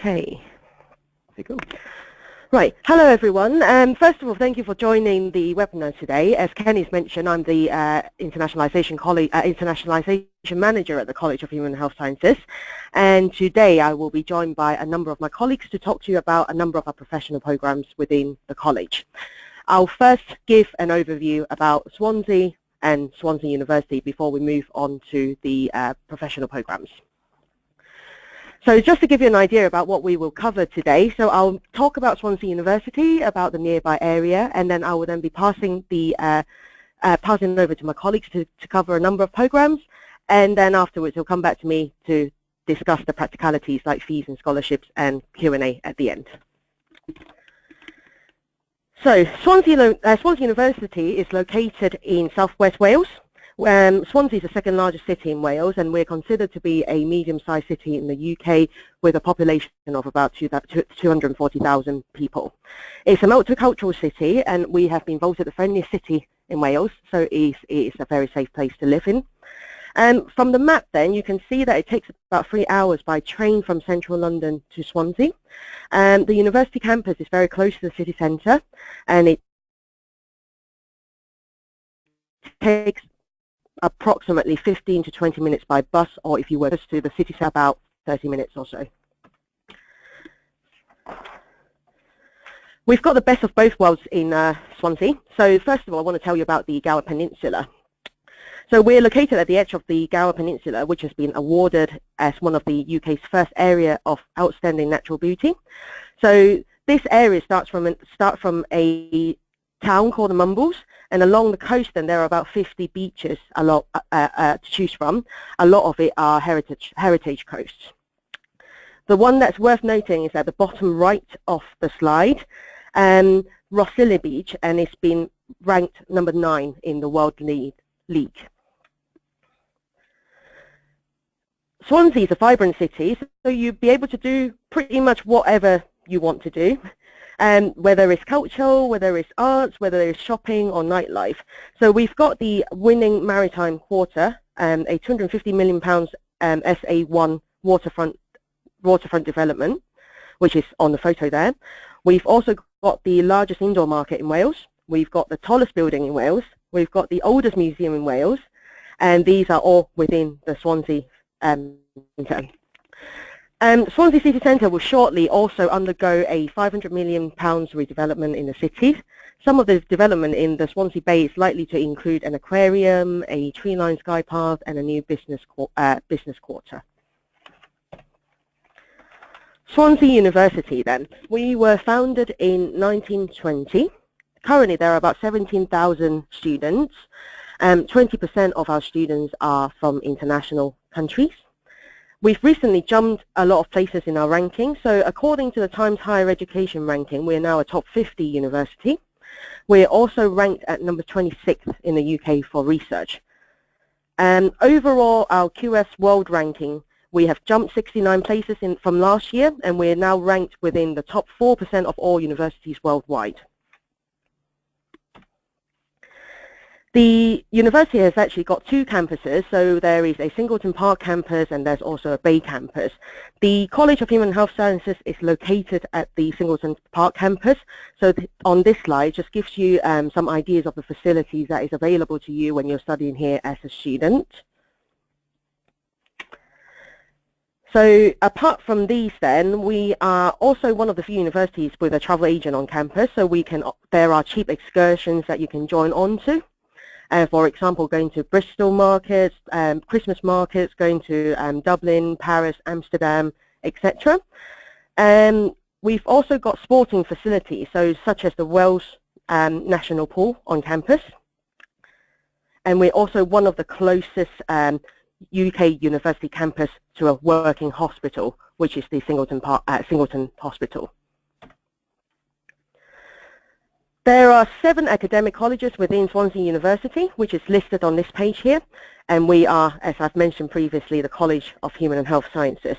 Okay, there we go. Right, hello everyone. First of all, thank you for joining the webinar today. As Kenny's mentioned, I'm the internationalization manager at the College of Human Health Sciences, and today I will be joined by a number of my colleagues to talk to you about a number of our professional programs within the college. I'll first give an overview about Swansea and Swansea University before we move on to the professional programs. So just to give you an idea about what we will cover today, so I'll talk about Swansea University, about the nearby area, and then I will then be passing over to my colleagues to cover a number of programs, and then afterwards he'll come back to me to discuss the practicalities like fees and scholarships and Q&A at the end. So Swansea University is located in southwest Wales. Swansea is the second largest city in Wales, and we're considered to be a medium-sized city in the UK with a population of about 240,000 people. It's a multicultural city, and we have been voted the friendliest city in Wales, so it is a very safe place to live in. From the map then, you can see that it takes about 3 hours by train from central London to Swansea. The university campus is very close to the city centre, and it takes approximately 15 to 20 minutes by bus, or if you were to the city centre, about 30 minutes or so. We've got the best of both worlds in Swansea. So first of all, I want to tell you about the Gower Peninsula. So we're located at the edge of the Gower Peninsula, which has been awarded as one of the UK's first area of outstanding natural beauty. So this area starts from a town called the Mumbles, and along the coast then there are about 50 beaches to choose from. A lot of it are heritage coasts. The one that's worth noting is at the bottom right of the slide, Rossilla Beach, and it's been ranked number 9 in the World League. Swansea is a vibrant city, so you'll be able to do pretty much whatever you want to do. Whether it's cultural, whether it's arts, whether it's shopping or nightlife. So we've got the winning maritime quarter, a £250 million SA1 waterfront development, which is on the photo there. We've also got the largest indoor market in Wales. We've got the tallest building in Wales. We've got the oldest museum in Wales, and these are all within the Swansea centre. Swansea City Centre will shortly also undergo a £500 million redevelopment in the city. Some of the development in the Swansea Bay is likely to include an aquarium, a tree-lined sky path, and a new business quarter. Swansea University then. We were founded in 1920. Currently there are about 17,000 students. 20% of our students are from international countries. We've recently jumped a lot of places in our ranking. So according to the Times Higher Education ranking, we're now a top 50 university. We're also ranked at number 26 in the UK for research. Overall, our QS World ranking, we have jumped 69 places from last year, and we're now ranked within the top 4% of all universities worldwide. The university has actually got 2 campuses, so there is a Singleton Park campus and there's also a Bay campus. The College of Human Health Sciences is located at the Singleton Park campus, so on this slide just gives you some ideas of the facilities that is available to you when you're studying here as a student. So apart from these then, we are also one of the few universities with a travel agent on campus, so there are cheap excursions that you can join on to. For example, going to Bristol markets, Christmas markets, going to Dublin, Paris, Amsterdam, etc. We've also got sporting facilities, so such as the Wales National Pool on campus. And we're also one of the closest UK university campus to a working hospital, which is the Singleton Hospital. There are 7 academic colleges within Swansea University, which is listed on this page here, and we are, as I've mentioned previously, the College of Human and Health Sciences.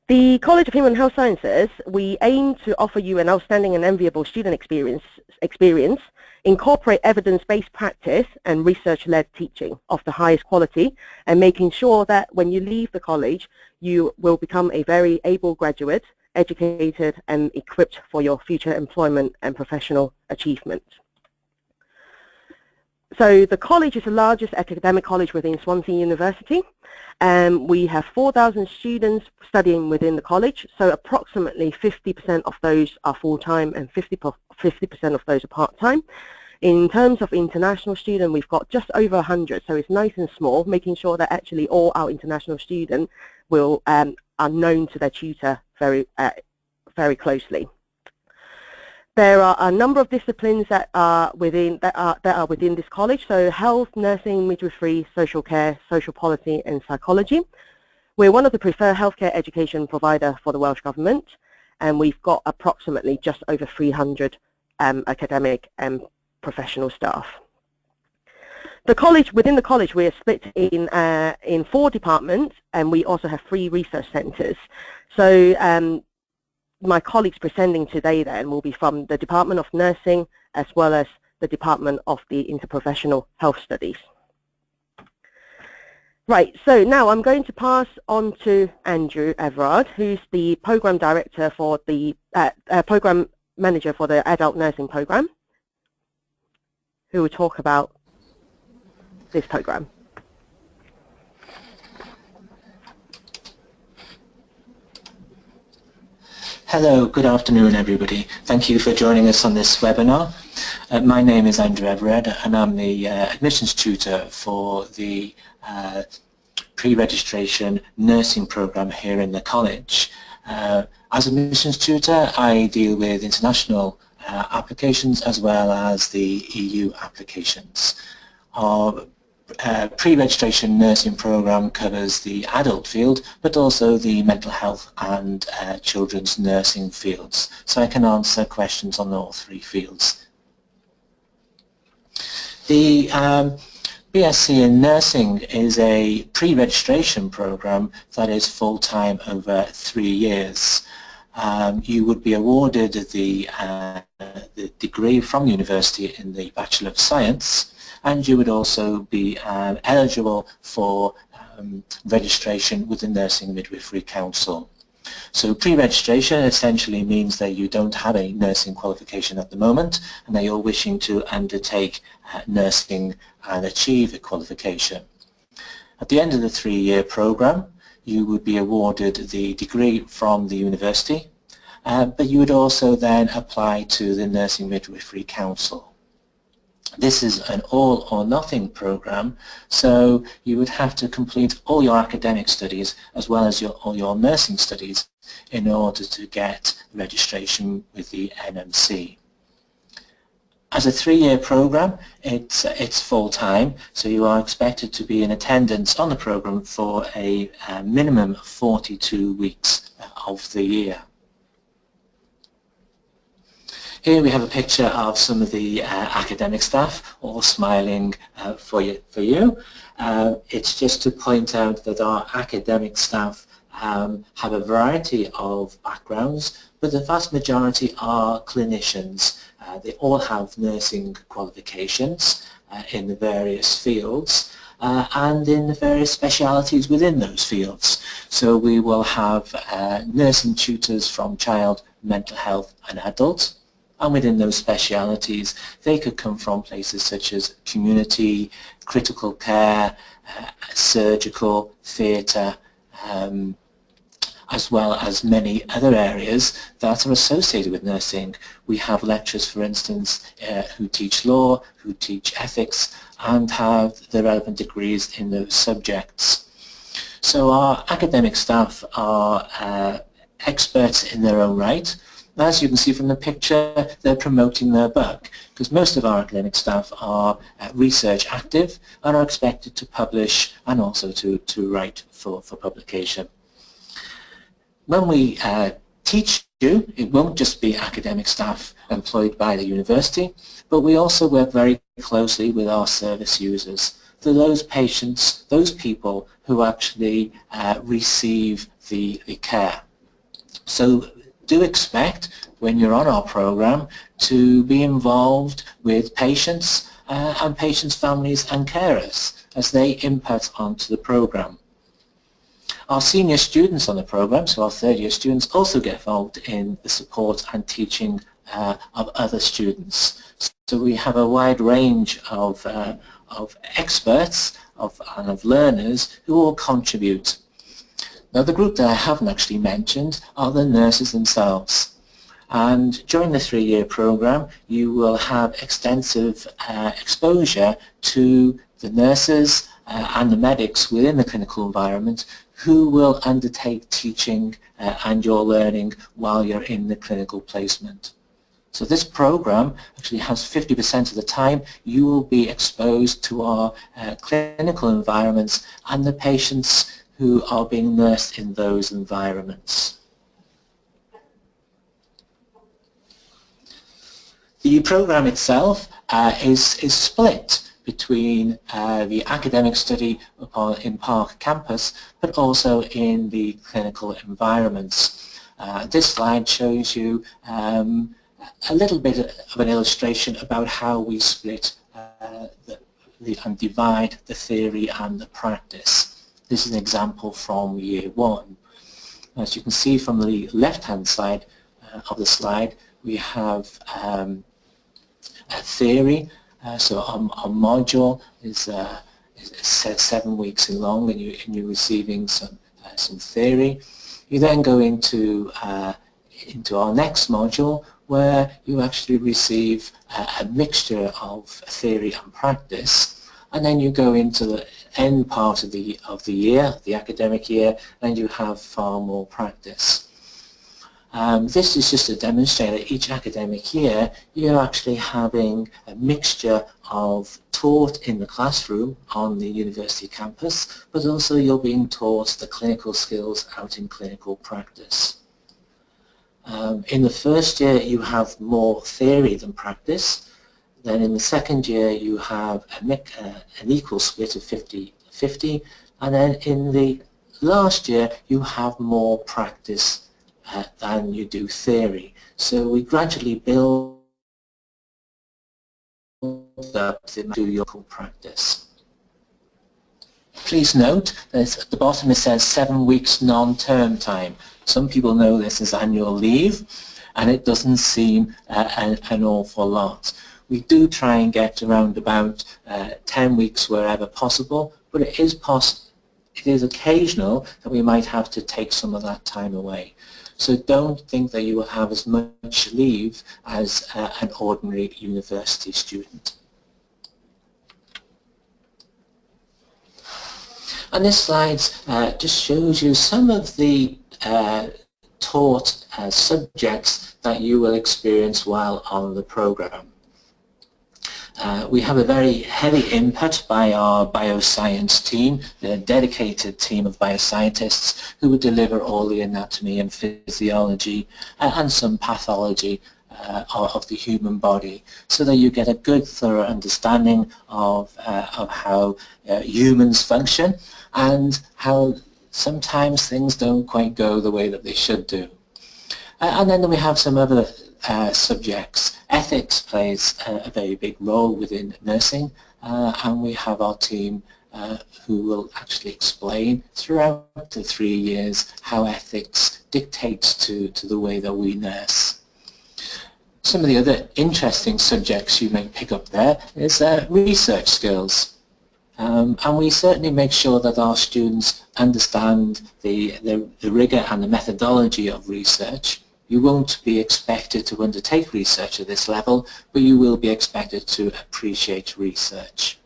The College of Human Health Sciences, we aim to offer you an outstanding and enviable student experience, incorporate evidence-based practice and research-led teaching of the highest quality, and making sure that when you leave the college, you will become a very able graduate, educated and equipped for your future employment and professional achievement. So the college is the largest academic college within Swansea University. We have 4,000 students studying within the college, so approximately 50% of those are full-time and 50% of those are part-time. In terms of international students, we've got just over 100, so it's nice and small, making sure that actually all our international students will are known to their tutor very closely. There are a number of disciplines that are within this college, so health, nursing, midwifery, social care, social policy and psychology. We're one of the preferred healthcare education provider for the Welsh Government, and we've got approximately just over 300 academic and professional staff. Within the college, we are split in 4 departments, and we also have 3 research centres. So my colleagues presenting today then will be from the Department of Nursing as well as the Department of the Interprofessional Health Studies. Right, so now I'm going to pass on to Andrew Everard, who's the Programme Director for the Programme Manager for the Adult Nursing Programme, who will talk about this programme. Hello, good afternoon everybody. Thank you for joining us on this webinar. My name is Andrew Everard and I'm the admissions tutor for the pre-registration nursing programme here in the college. As admissions tutor, I deal with international applications as well as the EU applications. Our pre-registration nursing programme covers the adult field but also the mental health and children's nursing fields, so I can answer questions on all 3 fields. The BSc in nursing is a pre-registration programme that is full-time over 3 years. You would be awarded the degree from university in the Bachelor of Science, and you would also be eligible for registration with the Nursing Midwifery Council. So pre-registration essentially means that you don't have a nursing qualification at the moment and that you're wishing to undertake nursing and achieve a qualification. At the end of the 3-year programme, you would be awarded the degree from the university, but you would also then apply to the Nursing Midwifery Council. This is an all-or-nothing programme, so you would have to complete all your academic studies as well as all your nursing studies in order to get registration with the NMC. As a 3-year programme, it's full-time, so you are expected to be in attendance on the programme for a minimum of 42 weeks of the year. Here we have a picture of some of the academic staff, all smiling for you. It's just to point out that our academic staff have a variety of backgrounds, but the vast majority are clinicians. They all have nursing qualifications in the various fields and in the various specialities within those fields. So we will have nursing tutors from child, mental health and adult. And within those specialities, they could come from places such as community, critical care, surgical, theatre, as well as many other areas that are associated with nursing. We have lecturers, for instance, who teach law, who teach ethics, and have the relevant degrees in those subjects. So our academic staff are experts in their own right. As you can see from the picture, they're promoting their book, because most of our academic staff are research active and are expected to publish and also to write for publication. When we teach you, it won't just be academic staff employed by the university, but we also work very closely with our service users. So those patients, those people who actually receive the care. So do expect, when you're on our program, to be involved with patients and patients' families and carers as they input onto the program. Our senior students on the program, so our third-year students, also get involved in the support and teaching of other students. So we have a wide range of experts and of learners who all contribute. Now, the group that I haven't actually mentioned are the nurses themselves. And during the 3-year program, you will have extensive exposure to the nurses and the medics within the clinical environment who will undertake teaching and your learning while you're in the clinical placement. So this program actually has 50% of the time you will be exposed to our clinical environments and the patients who are being nursed in those environments. The program itself is split between the academic study in Park campus, but also in the clinical environments. This slide shows you a little bit of an illustration about how we split and divide the theory and the practice. This is an example from year 1. As you can see from the left-hand side of the slide, we have a theory. So our module is 7 weeks in long, and you're receiving some theory. You then go into our next module, where you actually receive a mixture of theory and practice. And then you go into the end part of the year, the academic year, and you have far more practice. This is just to demonstrate that each academic year you're actually having a mixture of taught in the classroom on the university campus, but also you're being taught the clinical skills out in clinical practice. In the first year you have more theory than practice. Then in the second year you have an equal split of 50-50, and then in the last year you have more practice than you do theory. So we gradually build up to your practice. Please note that at the bottom it says 7 weeks non-term time. Some people know this as annual leave, and it doesn't seem an awful lot. We do try and get around about 10 weeks wherever possible, but it is occasional that we might have to take some of that time away. So don't think that you will have as much leave as an ordinary university student. And this slide just shows you some of the taught subjects that you will experience while on the program. We have a very heavy input by our bioscience team, a dedicated team of bioscientists who will deliver all the anatomy and physiology and some pathology of the human body, so that you get a good thorough understanding of how humans function and how sometimes things don't quite go the way that they should do. And then we have some other subjects. Ethics plays a very big role within nursing, and we have our team who will actually explain throughout the 3 years how ethics dictates to the way that we nurse. Some of the other interesting subjects you may pick up there is research skills. And we certainly make sure that our students understand the rigor and the methodology of research. You won't be expected to undertake research at this level, but you will be expected to appreciate research.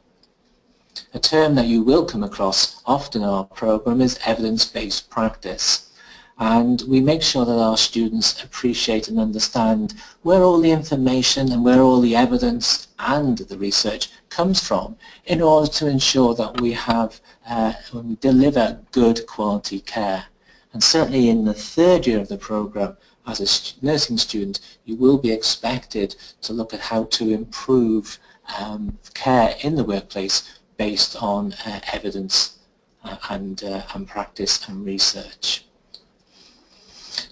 A term that you will come across often in our program is evidence-based practice. And we make sure that our students appreciate and understand where all the information and where all the evidence and the research comes from, in order to ensure that we have, when we deliver good quality care. And certainly in the 3rd year of the program, as a nursing student, you will be expected to look at how to improve care in the workplace based on evidence and practice and research.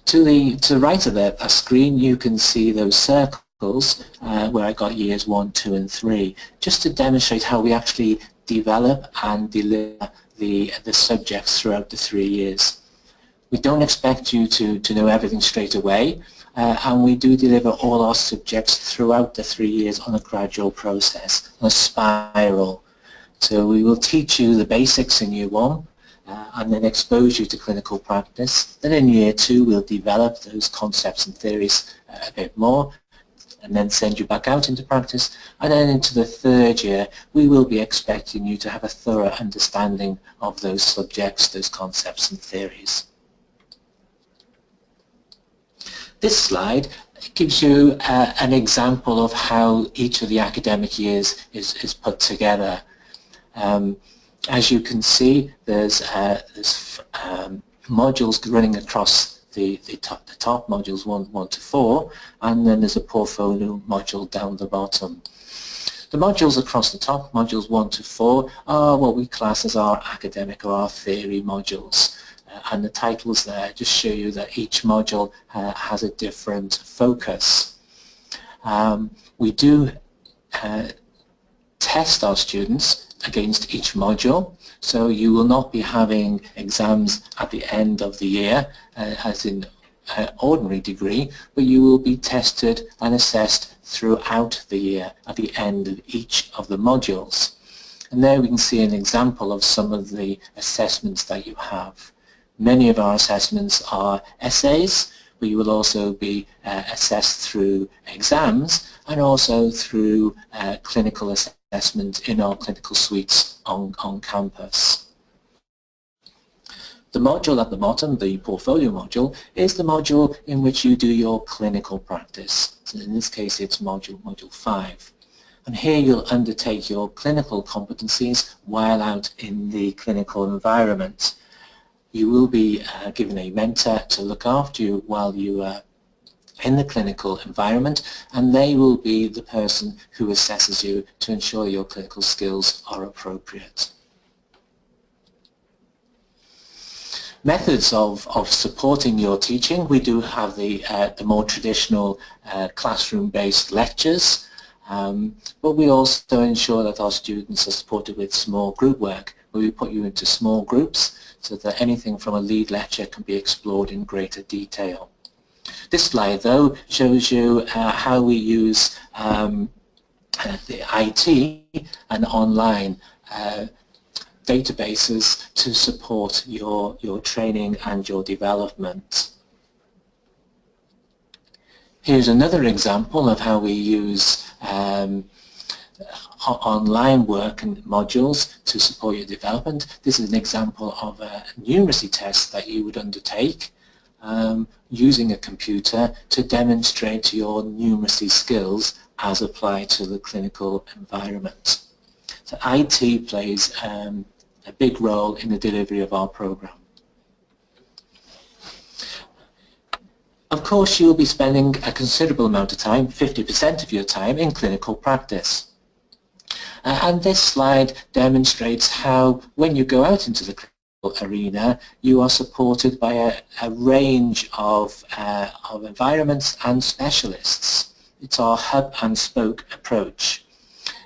To the right of the screen, you can see those circles where I got years 1, 2 and 3, just to demonstrate how we actually develop and deliver the subjects throughout the 3 years. We don't expect you to know everything straight away, and we do deliver all our subjects throughout the 3 years on a gradual process, on a spiral. So we will teach you the basics in year 1, and then expose you to clinical practice. Then in year 2 we'll develop those concepts and theories a bit more, and then send you back out into practice. And then into the 3rd year we will be expecting you to have a thorough understanding of those subjects, those concepts and theories. This slide gives you an example of how each of the academic years is put together. As you can see, there's modules running across the top modules 1 to 4, and then there's a portfolio module down the bottom. The modules across the top, modules 1 to 4, are what we class as our academic or our theory modules. And the titles there just show you that each module has a different focus. We do test our students against each module, so you will not be having exams at the end of the year as in ordinary degree, but you will be tested and assessed throughout the year at the end of each of the modules. And there we can see an example of some of the assessments that you have. Many of our assessments are essays, but you will also be assessed through exams and also through clinical assessment in our clinical suites on campus. The module at the bottom, the portfolio module, is the module in which you do your clinical practice. So in this case it's module 5. And here you'll undertake your clinical competencies while out in the clinical environment. You will be given a mentor to look after you while you are in the clinical environment, and they will be the person who assesses you to ensure your clinical skills are appropriate. Methods of supporting your teaching: we do have the more traditional classroom-based lectures, but we also ensure that our students are supported with small group work, where we put you into small groups so that anything from a lead lecture can be explored in greater detail. This slide, though, shows you how we use the IT and online databases to support your training and your development. Here's another example of how we use online work and modules to support your development. This is an example of a numeracy test that you would undertake using a computer to demonstrate your numeracy skills as applied to the clinical environment. So IT plays a big role in the delivery of our program. Of course, you'll be spending a considerable amount of time, 50% of your time, in clinical practice. And this slide demonstrates how, when you go out into the clinical arena, you are supported by a range of environments and specialists. It's our hub and spoke approach.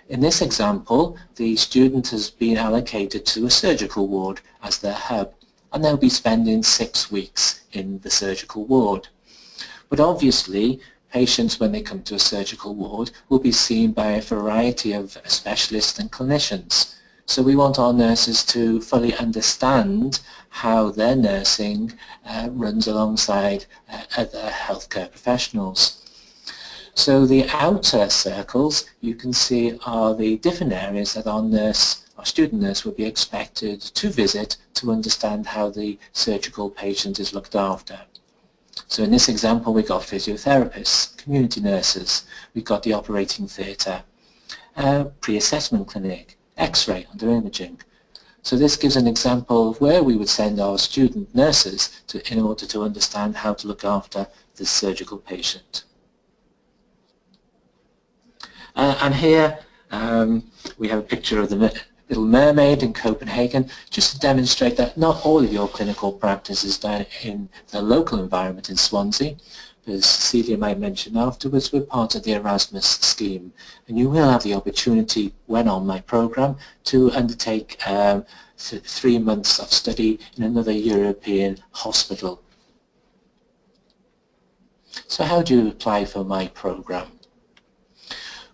In this example, the student has been allocated to a surgical ward as their hub, and they'll be spending 6 weeks in the surgical ward. But obviously, patients, when they come to a surgical ward, will be seen by a variety of specialists and clinicians. So we want our nurses to fully understand how their nursing runs alongside other healthcare professionals. So the outer circles, you can see, are the different areas that our student nurse will be expected to visit to understand how the surgical patient is looked after. So in this example, we've got physiotherapists, community nurses, we've got the operating theatre, pre-assessment clinic, X-ray under imaging. So this gives an example of where we would send our student nurses in order to understand how to look after the surgical patient. And here we have a picture of the Little Mermaid in Copenhagen, just to demonstrate that not all of your clinical practice is done in the local environment in Swansea. As Cecilia might mention afterwards, we're part of the Erasmus scheme, and you will have the opportunity, when on my programme, to undertake 3 months of study in another European hospital. So how do you apply for my programme?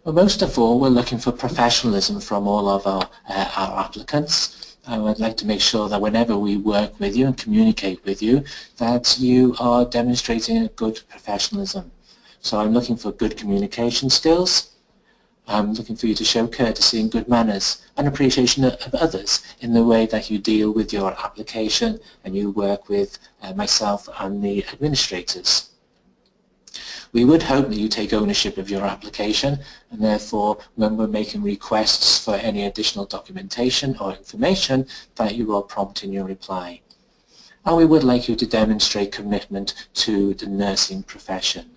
Well, most of all, we're looking for professionalism from all of our applicants. I'd like to make sure that whenever we work with you and communicate with you, that you are demonstrating a good professionalism. So I'm looking for good communication skills. I'm looking for you to show courtesy and good manners and appreciation of others in the way that you deal with your application and you work with myself and the administrators. We would hope that you take ownership of your application, and therefore when we're making requests for any additional documentation or information, that you are prompt in your reply. And we would like you to demonstrate commitment to the nursing profession.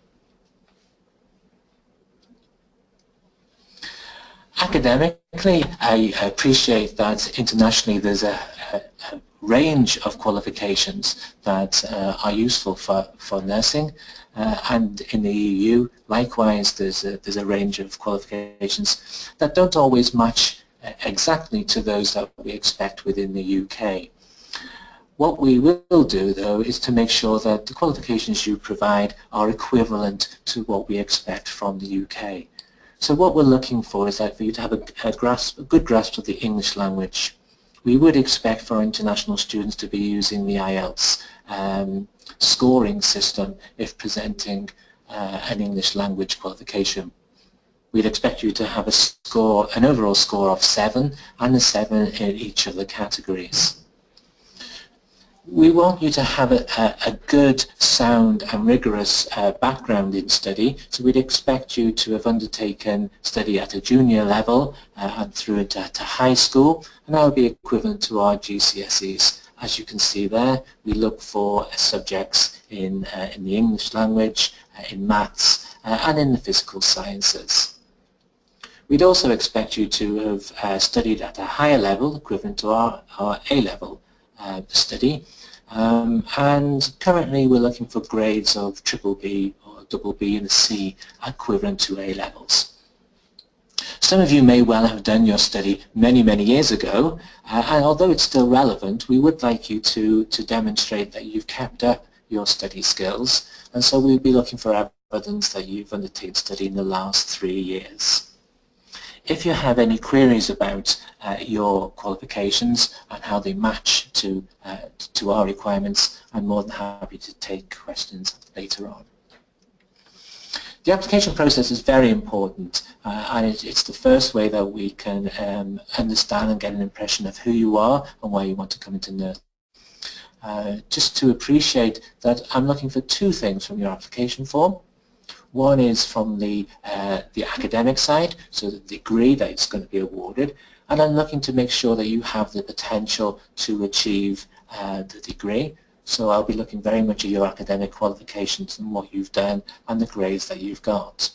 Academically, I appreciate that internationally there's a range of qualifications that are useful for nursing, and in the EU likewise there's a range of qualifications that don't always match exactly to those that we expect within the UK. What we will do though is to make sure that the qualifications you provide are equivalent to what we expect from the UK. So what we're looking for is that for you to have a good grasp of the English language. We would expect for international students to be using the IELTS scoring system if presenting an English language qualification. We'd expect you to have an overall score of 7 and a 7 in each of the categories. We want you to have a good, sound and rigorous background in study, so we'd expect you to have undertaken study at a junior level and through into high school, and that would be equivalent to our GCSEs. As you can see there, we look for subjects in the English language, in maths and in the physical sciences. We'd also expect you to have studied at a higher level, equivalent to our A-level study, and currently we're looking for grades of triple B or double B and C equivalent to A levels. Some of you may well have done your study many years ago, and although it's still relevant, we would like you to demonstrate that you've kept up your study skills, and so we'll be looking for evidence that you've undertaken study in the last 3 years. If you have any queries about your qualifications and how they match to our requirements, I'm more than happy to take questions later on. The application process is very important, and it's the first way that we can understand and get an impression of who you are and why you want to come into nursing. Just to appreciate that I'm looking for 2 things from your application form. One is from the academic side, so the degree that it's going to be awarded, and I'm looking to make sure that you have the potential to achieve the degree. So I'll be looking very much at your academic qualifications and what you've done and the grades that you've got.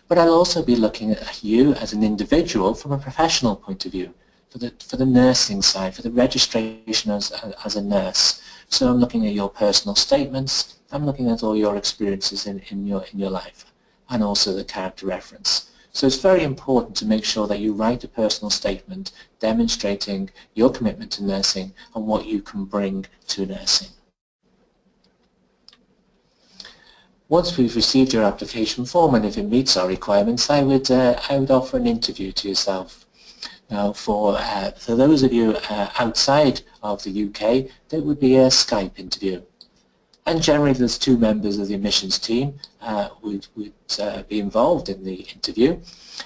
But I'll also be looking at you as an individual from a professional point of view, for the nursing side, for the registration as a nurse. So I'm looking at your personal statements, I'm looking at all your experiences in your life, and also the character reference. So it's very important to make sure that you write a personal statement demonstrating your commitment to nursing and what you can bring to nursing. Once we've received your application form, and if it meets our requirements, I would offer an interview to yourself. Now, for those of you outside of the UK, there would be a Skype interview. And generally there's 2 members of the admissions team would be involved in the interview,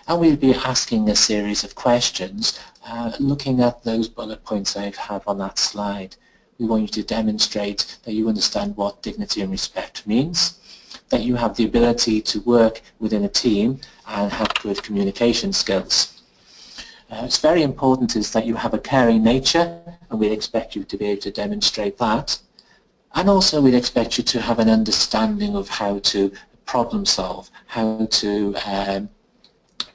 and we'd be asking a series of questions looking at those bullet points I have on that slide. We want you to demonstrate that you understand what dignity and respect means, that you have the ability to work within a team and have good communication skills. It's very important is that you have a caring nature, and we expect you to be able to demonstrate that. And also we'd expect you to have an understanding of how to problem solve, how to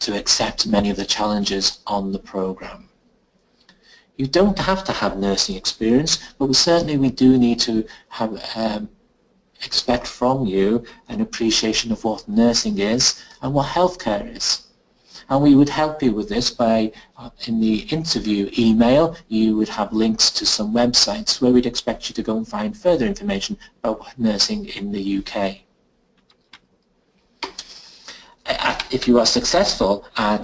accept many of the challenges on the programme. You don't have to have nursing experience, but we do need to have expect from you an appreciation of what nursing is and what healthcare is. And we would help you with this by, in the interview email, you would have links to some websites where we'd expect you to go and find further information about nursing in the UK. If you are successful at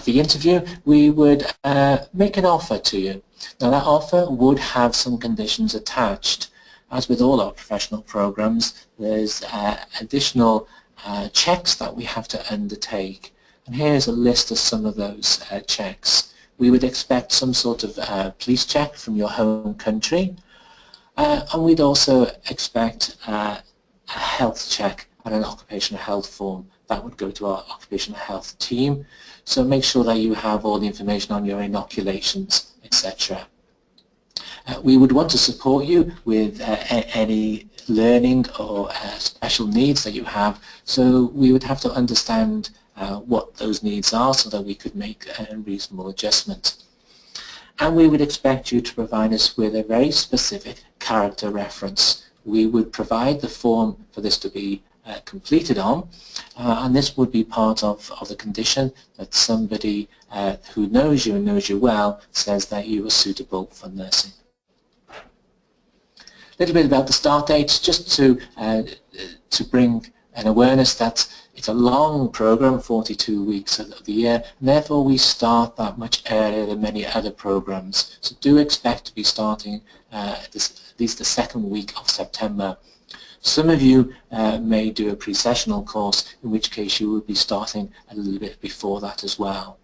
the interview, we would make an offer to you. Now that offer would have some conditions attached. As with all our professional programs, there's additional checks that we have to undertake. And here's a list of some of those checks. We would expect some sort of police check from your home country, and we'd also expect a health check and an occupational health form. That would go to our occupational health team. So make sure that you have all the information on your inoculations, etc. We would want to support you with any learning or special needs that you have, so we would have to understand what those needs are so that we could make a reasonable adjustment. And we would expect you to provide us with a very specific character reference. We would provide the form for this to be completed on, and this would be part of the condition that somebody who knows you and knows you well says that you are suitable for nursing. A little bit about the start dates, just to bring an awareness that it's a long program, 42 weeks of the year, and therefore we start that much earlier than many other programs. So do expect to be starting at least the second week of September. Some of you may do a pre-sessional course, in which case you will be starting a little bit before that as well.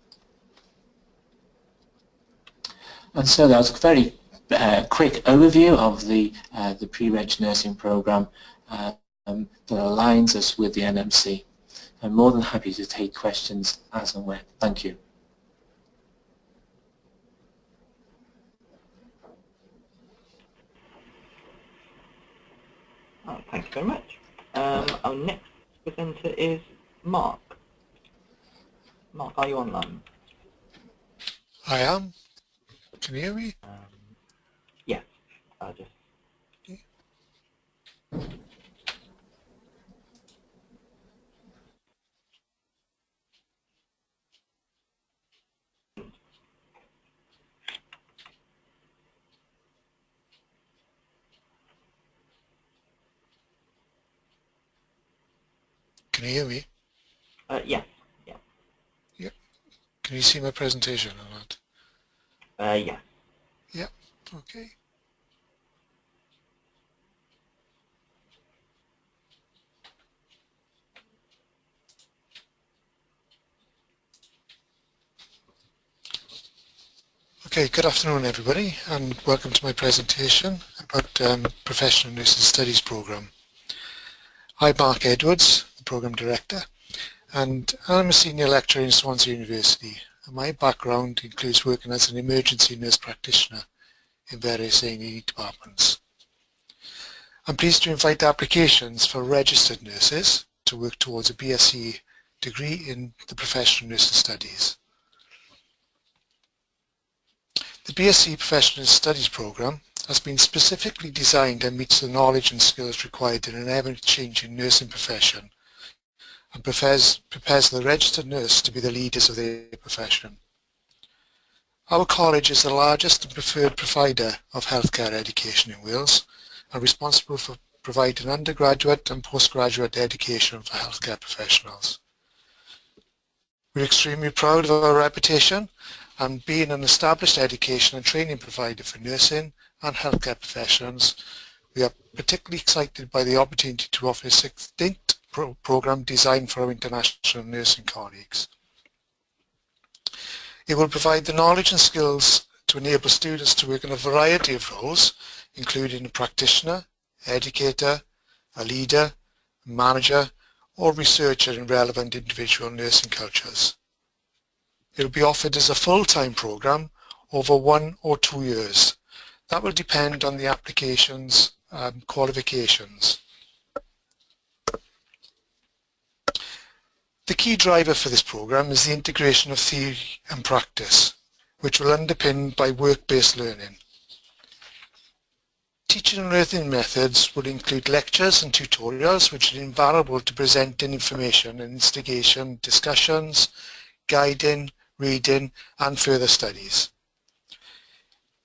And so that was a very quick overview of the pre-reg nursing program that aligns us with the NMC. I'm more than happy to take questions as and when. Thank you. Oh, thank you very much. Our next presenter is Mark. Mark, are you online? I am. Can you hear me? Yes. I'll just... Can you hear me? Yes. Yeah. Yep. Can you see my presentation or not? Yes. Yep. Okay. Okay, good afternoon everybody, and welcome to my presentation about Professional Nursing Studies Programme. I'm Mark Edwards, the Programme Director, and I'm a Senior Lecturer in Swansea University. And my background includes working as an emergency nurse practitioner in various A&E departments. I'm pleased to invite applications for registered nurses to work towards a BSc degree in the Professional Nursing Studies. The BSc Professional Studies Programme has been specifically designed and meets the knowledge and skills required in an ever-changing nursing profession and prepares the registered nurse to be the leaders of their profession. Our college is the largest and preferred provider of healthcare education in Wales and responsible for providing undergraduate and postgraduate education for healthcare professionals. We're extremely proud of our reputation and being an established education and training provider for nursing and healthcare professions. We are particularly excited by the opportunity to offer a distinct programme designed for our international nursing colleagues. It will provide the knowledge and skills to enable students to work in a variety of roles, including a practitioner, educator, a leader, manager, or researcher in relevant individual nursing cultures. It will be offered as a full-time programme over 1 or 2 years. That will depend on the application's qualifications. The key driver for this programme is the integration of theory and practice. which will underpin by work-based learning. Teaching and learning methods will include lectures and tutorials which are invaluable to presenting information and instigation, discussions, guiding, reading and further studies.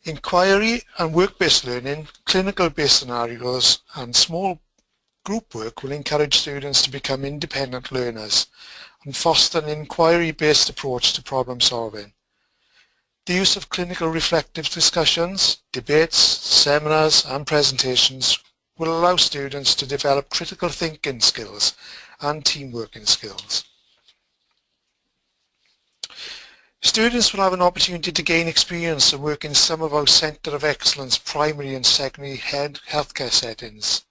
Inquiry and work-based learning, clinical-based scenarios and small group work will encourage students to become independent learners and foster an inquiry-based approach to problem solving. The use of clinical reflective discussions, debates, seminars and presentations will allow students to develop critical thinking skills and team working skills. Students will have an opportunity to gain experience and work in some of our Centre of Excellence primary and secondary healthcare settings,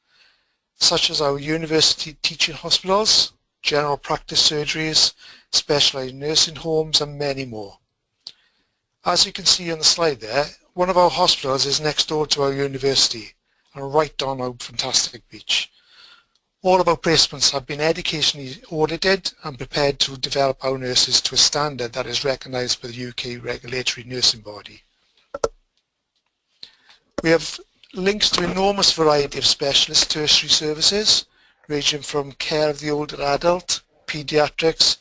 such as our university teaching hospitals, general practice surgeries, specialised nursing homes and many more. As you can see on the slide there, one of our hospitals is next door to our university and right on our fantastic beach. All of our placements have been educationally audited and prepared to develop our nurses to a standard that is recognised by the UK regulatory nursing body. We have links to an enormous variety of specialist tertiary services, ranging from care of the older adult, paediatrics,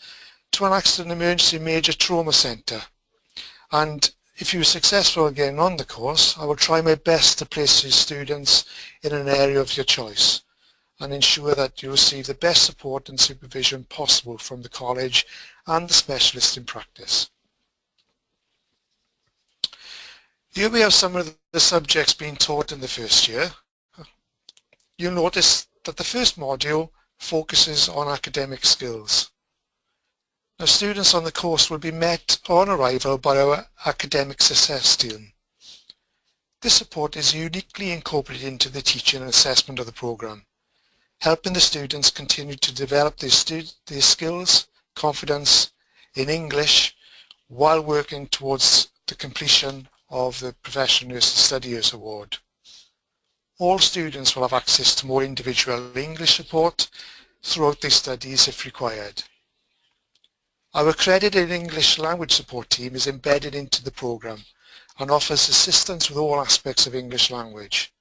to an accident emergency major trauma centre. And if you are successful again on the course, I will try my best to place your students in an area of your choice and ensure that you receive the best support and supervision possible from the college and the specialist in practice. Here we have some of the subjects being taught in the first year. You'll notice that the first module focuses on academic skills. Now, students on the course will be met on arrival by our academic success team. This support is uniquely incorporated into the teaching and assessment of the programme, helping the students continue to develop their skills, confidence in English while working towards the completion of the Professional Nursing Study Years Award. All students will have access to more individual English support throughout their studies if required. Our accredited English language support team is embedded into the programme and offers assistance with all aspects of English language.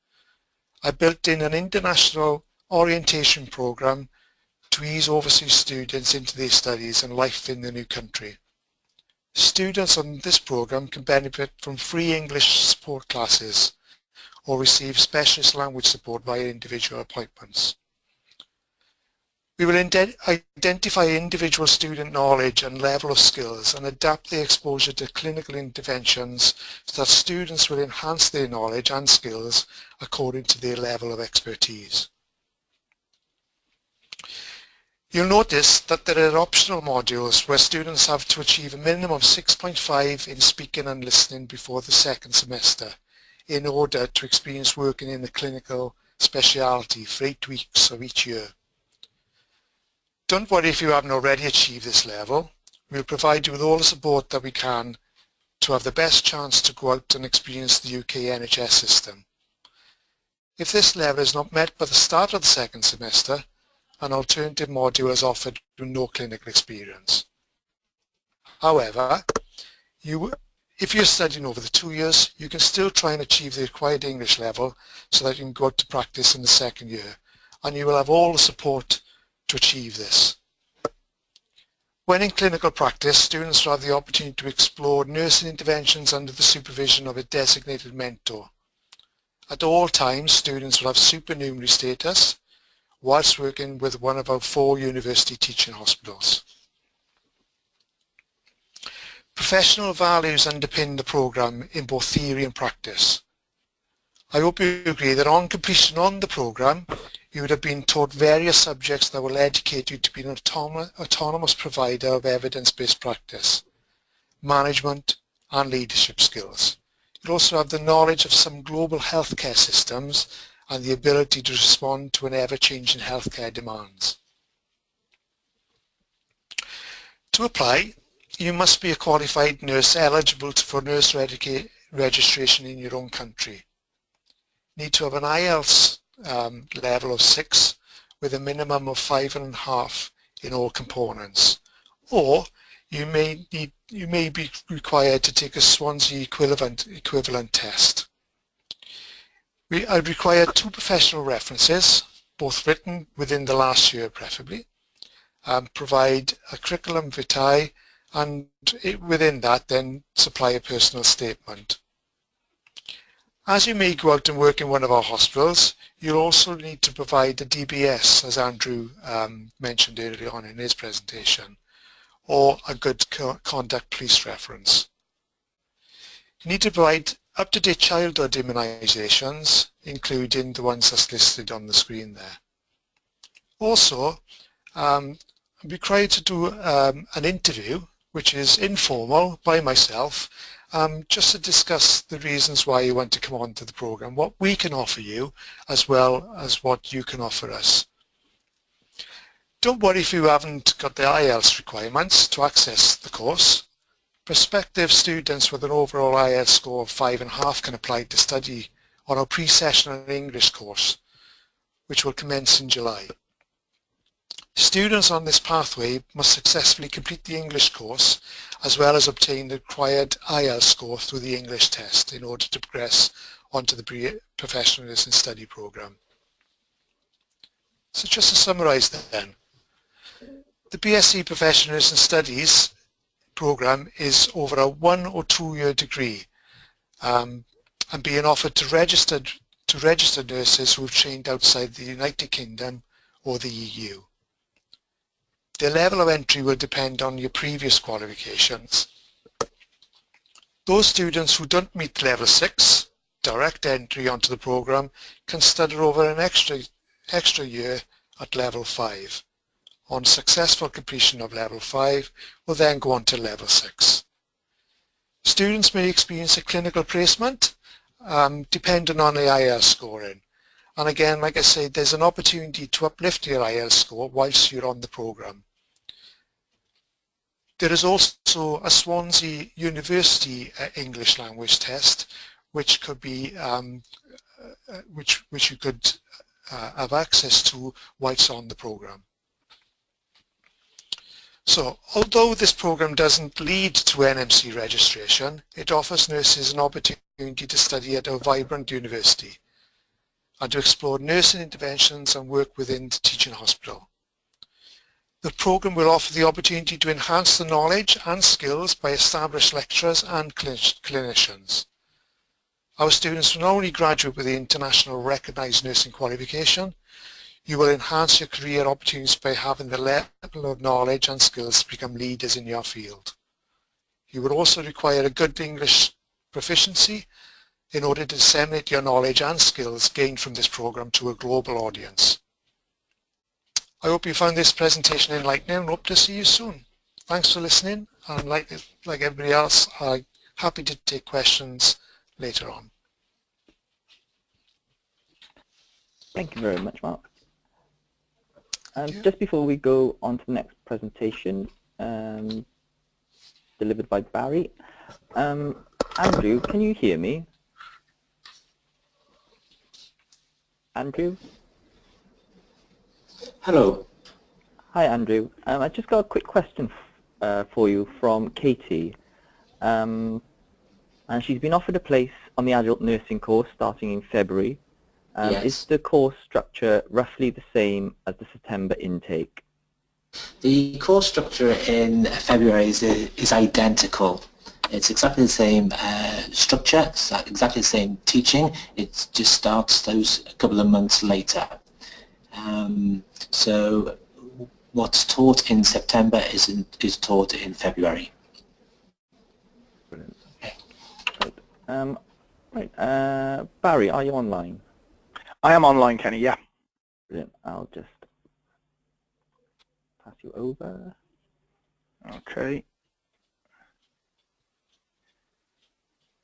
I built in an international orientation programme to ease overseas students into their studies and life in the new country. Students on this programme can benefit from free English support classes or receive specialist language support via individual appointments. We will identify individual student knowledge and level of skills and adapt the exposure to clinical interventions so that students will enhance their knowledge and skills according to their level of expertise. You'll notice that there are optional modules where students have to achieve a minimum of 6.5 in speaking and listening before the second semester in order to experience working in the clinical speciality for 8 weeks of each year. Don't worry if you haven't already achieved this level. We'll provide you with all the support that we can to have the best chance to go out and experience the UK NHS system. If this level is not met by the start of the second semester, an alternative module is offered with no clinical experience. However, if you're studying over the 2 years, you can still try and achieve the required English level so that you can go out to practice in the second year, and you will have all the support to achieve this. When in clinical practice, students will have the opportunity to explore nursing interventions under the supervision of a designated mentor. At all times, students will have supernumerary status whilst working with one of our 4 university teaching hospitals. Professional values underpin the programme in both theory and practice. I hope you agree that on completion on the programme, you would have been taught various subjects that will educate you to be an autonomous provider of evidence-based practice, management and leadership skills. You'll also have the knowledge of some global healthcare systems and the ability to respond to an ever-changing healthcare demands. To apply, you must be a qualified nurse eligible for nurse registration in your own country. You need to have an IELTS level of 6 with a minimum of 5.5 in all components, or you may be required to take a Swansea equivalent test. I'd require 2 professional references, both written within the last year preferably, provide a curriculum vitae, and within that then supply a personal statement. As you may go out and work in one of our hospitals, you'll also need to provide a DBS, as Andrew mentioned earlier on in his presentation, or a good conduct police reference. You need to provide up-to-date childhood immunisations, including the ones that's listed on the screen there. Also, I'm required to do an interview, which is informal by myself, just to discuss the reasons why you want to come on to the programme, what we can offer you, as well as what you can offer us. Don't worry if you haven't got the IELTS requirements to access the course. Prospective students with an overall IELTS score of 5.5 can apply to study on our pre-sessional English course, which will commence in July. Students on this pathway must successfully complete the English course as well as obtain the required IELTS score through the English test in order to progress onto the Professional Nursing Study programme. So just to summarise then, the BSc Professional Nursing Studies programme is over a 1 or 2 year degree and being offered to registered nurses who have trained outside the United Kingdom or the EU. The level of entry will depend on your previous qualifications. Those students who don't meet level 6, direct entry onto the programme, can study over an extra year at level 5. On successful completion of level 5, will then go on to level 6. Students may experience a clinical placement depending on the IELTS scoring. And again, like I said, there's an opportunity to uplift your IELTS score whilst you're on the programme. There is also a Swansea University English language test, which could be which you could have access to whilst on the programme. So, although this programme doesn't lead to NMC registration, it offers nurses an opportunity to study at a vibrant university and to explore nursing interventions and work within the teaching hospital. The programme will offer the opportunity to enhance the knowledge and skills by established lecturers and clinicians. Our students will not only graduate with the international recognised nursing qualification, you will enhance your career opportunities by having the level of knowledge and skills to become leaders in your field. You will also require a good English proficiency in order to disseminate your knowledge and skills gained from this programme to a global audience. I hope you found this presentation enlightening and hope to see you soon. Thanks for listening, and like everybody else, I'm happy to take questions later on. Thank you very much, Mark. Just before we go on to the next presentation, delivered by Barry, Andrew, can you hear me? Andrew? Hello. Hi, Andrew. I just got a quick question for you from Katie. And she's been offered a place on the adult nursing course starting in February. Yes. Is the course structure roughly the same as the September intake? The course structure in February is identical. It's exactly the same structure, it's exactly the same teaching. It just starts those a couple of months later. So what's taught in September is taught in February. Brilliant. Right. Barry, are you online? I am online, Kenny, yeah. Brilliant. I'll just pass you over. Okay.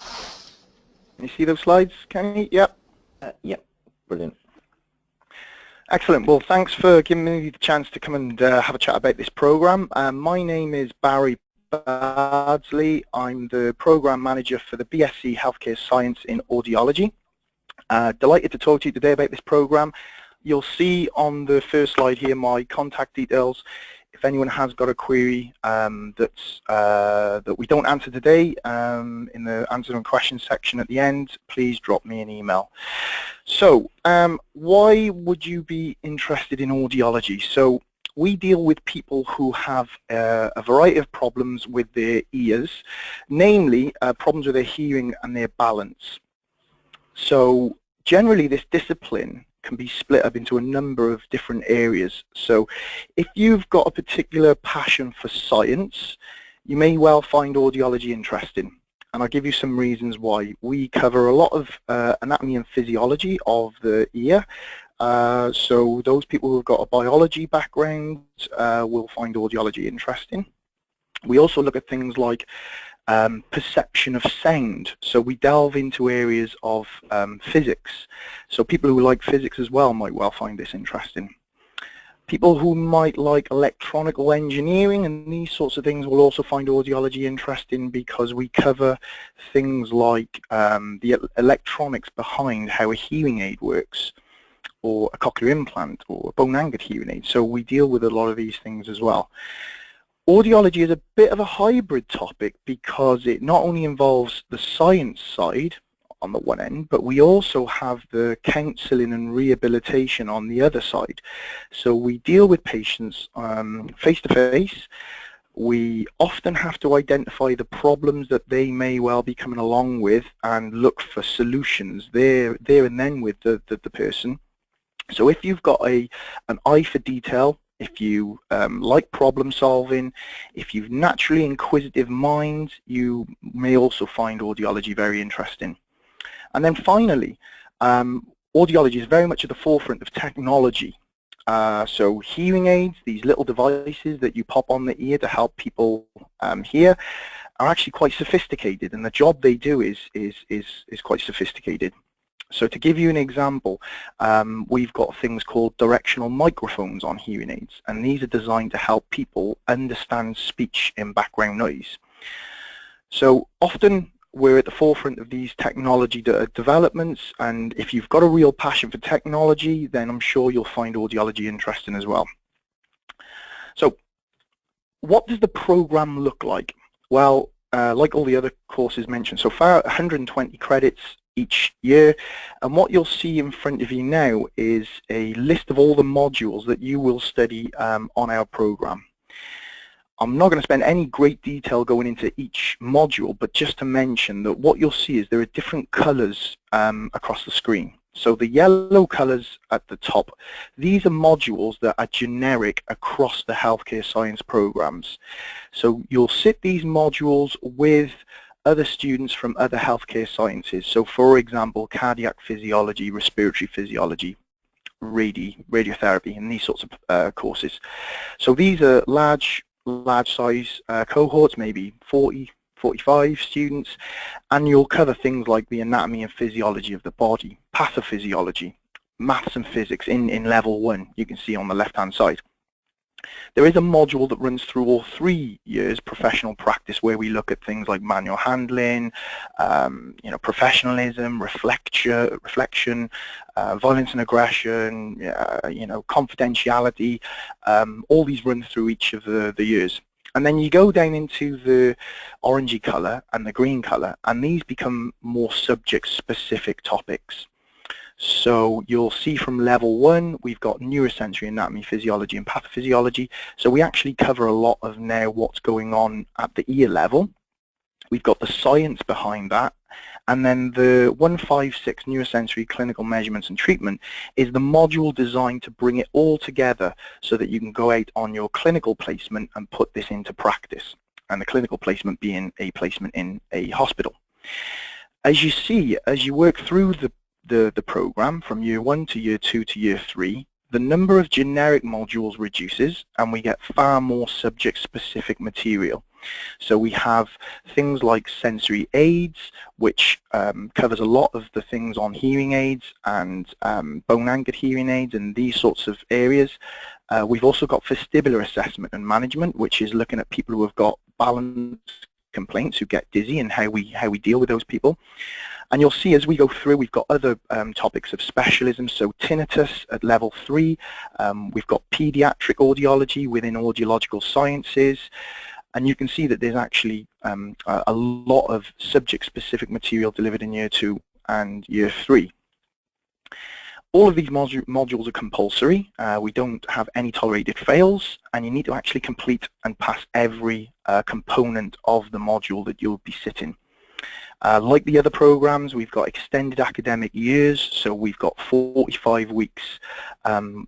Can you see those slides, Kenny? Yep. Yep. Brilliant. Excellent. Well, thanks for giving me the chance to come and have a chat about this program. My name is Barry Bardsley. I'm the program manager for the BSc Healthcare Science in Audiology. Delighted to talk to you today about this program. You'll see on the first slide here my contact details. if anyone has got a query that we don't answer today in the answer and questions section at the end, please drop me an email. So why would you be interested in audiology? So we deal with people who have a variety of problems with their ears, namely problems with their hearing and their balance. So generally this discipline can be split up into a number of different areas. So if you've got a particular passion for science, you may well find audiology interesting. And I'll give you some reasons why. We cover a lot of anatomy and physiology of the ear. So those people who've got a biology background will find audiology interesting. We also look at things like perception of sound. So we delve into areas of physics. So people who like physics as well might well find this interesting. People who might like electronical engineering and these sorts of things will also find audiology interesting, because we cover things like the electronics behind how a hearing aid works, or a cochlear implant, or a bone-anchored hearing aid. So we deal with a lot of these things as well. Audiology is a bit of a hybrid topic because it not only involves the science side on the one end, but we also have the counselling and rehabilitation on the other side. So we deal with patients face to face. We often have to identify the problems that they may well be coming along with and look for solutions there and then with the person. So if you've got an eye for detail, if you like problem solving, if you've naturally inquisitive mind, you may also find audiology very interesting. And then finally, audiology is very much at the forefront of technology. So hearing aids, these little devices that you pop on the ear to help people hear, are actually quite sophisticated, and the job they do is quite sophisticated. So to give you an example, we've got things called directional microphones on hearing aids, and these are designed to help people understand speech in background noise. So often we're at the forefront of these technology developments, and if you've got a real passion for technology, then I'm sure you'll find audiology interesting as well. So what does the program look like? Well, like all the other courses mentioned so far, 120 credits each year, and what you'll see in front of you now is a list of all the modules that you will study on our program. I'm not going to spend any great detail going into each module, but just to mention that what you'll see is there are different colors across the screen. So the yellow colors at the top, these are modules that are generic across the healthcare science programs. So you'll sit these modules with other students from other healthcare sciences. So for example, cardiac physiology, respiratory physiology, radiotherapy, and these sorts of courses. So these are large size cohorts, maybe 40, 45 students, and you'll cover things like the anatomy and physiology of the body, pathophysiology, maths and physics in level 1, you can see on the left hand side. There is a module that runs through all 3 years, professional practice, where we look at things like manual handling, professionalism, reflection, violence and aggression, confidentiality. All these run through each of the years. And then you go down into the orangey colour and the green colour, and these become more subject-specific topics. So you'll see from level 1, we've got neurosensory anatomy, physiology and pathophysiology. So we actually cover a lot of now what's going on at the ear level. We've got the science behind that. And then the 156 neurosensory clinical measurements and treatment is the module designed to bring it all together so that you can go out on your clinical placement and put this into practice. And the clinical placement being a placement in a hospital. As you see, as you work through the program from year 1 to year 2 to year 3, the number of generic modules reduces and we get far more subject-specific material. So we have things like sensory aids, which covers a lot of the things on hearing aids and bone-anchored hearing aids and these sorts of areas. We've also got vestibular assessment and management, which is looking at people who have got balance complaints, who get dizzy, and how we deal with those people. And you'll see as we go through, we've got other topics of specialism, so tinnitus at level 3, we've got pediatric audiology within audiological sciences, and you can see that there's actually a lot of subject-specific material delivered in Year 2 and Year 3. All of these modules are compulsory. We don't have any tolerated fails, and you need to actually complete and pass every component of the module that you'll be sitting. Like the other programs, we've got extended academic years, so we've got 45 weeks having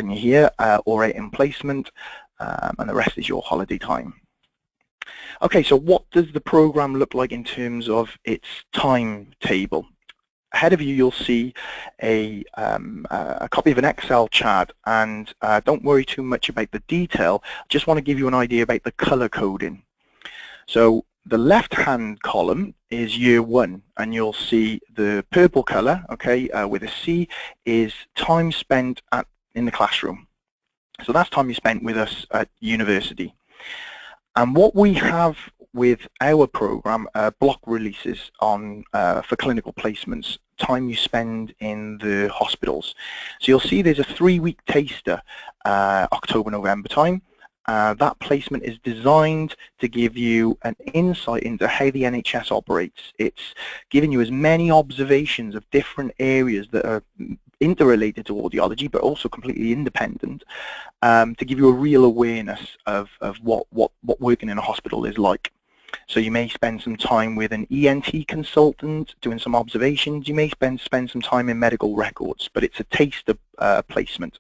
you here, or 8 in placement, and the rest is your holiday time. Okay, so what does the program look like in terms of its timetable? Ahead of you, you'll see a copy of an Excel chart, and don't worry too much about the detail. Just want to give you an idea about the color coding. So the left-hand column is Year 1, and you'll see the purple color, okay, with a C, is time spent in the classroom. So that's time you spent with us at university. And what we have with our program, block releases on for clinical placements, time you spend in the hospitals. So you'll see there's a 3-week taster, October-November time. That placement is designed to give you an insight into how the NHS operates. It's giving you as many observations of different areas that are interrelated to audiology, but also completely independent, to give you a real awareness of what working in a hospital is like. So you may spend some time with an ENT consultant doing some observations. You may spend some time in medical records, but it's a taster placement.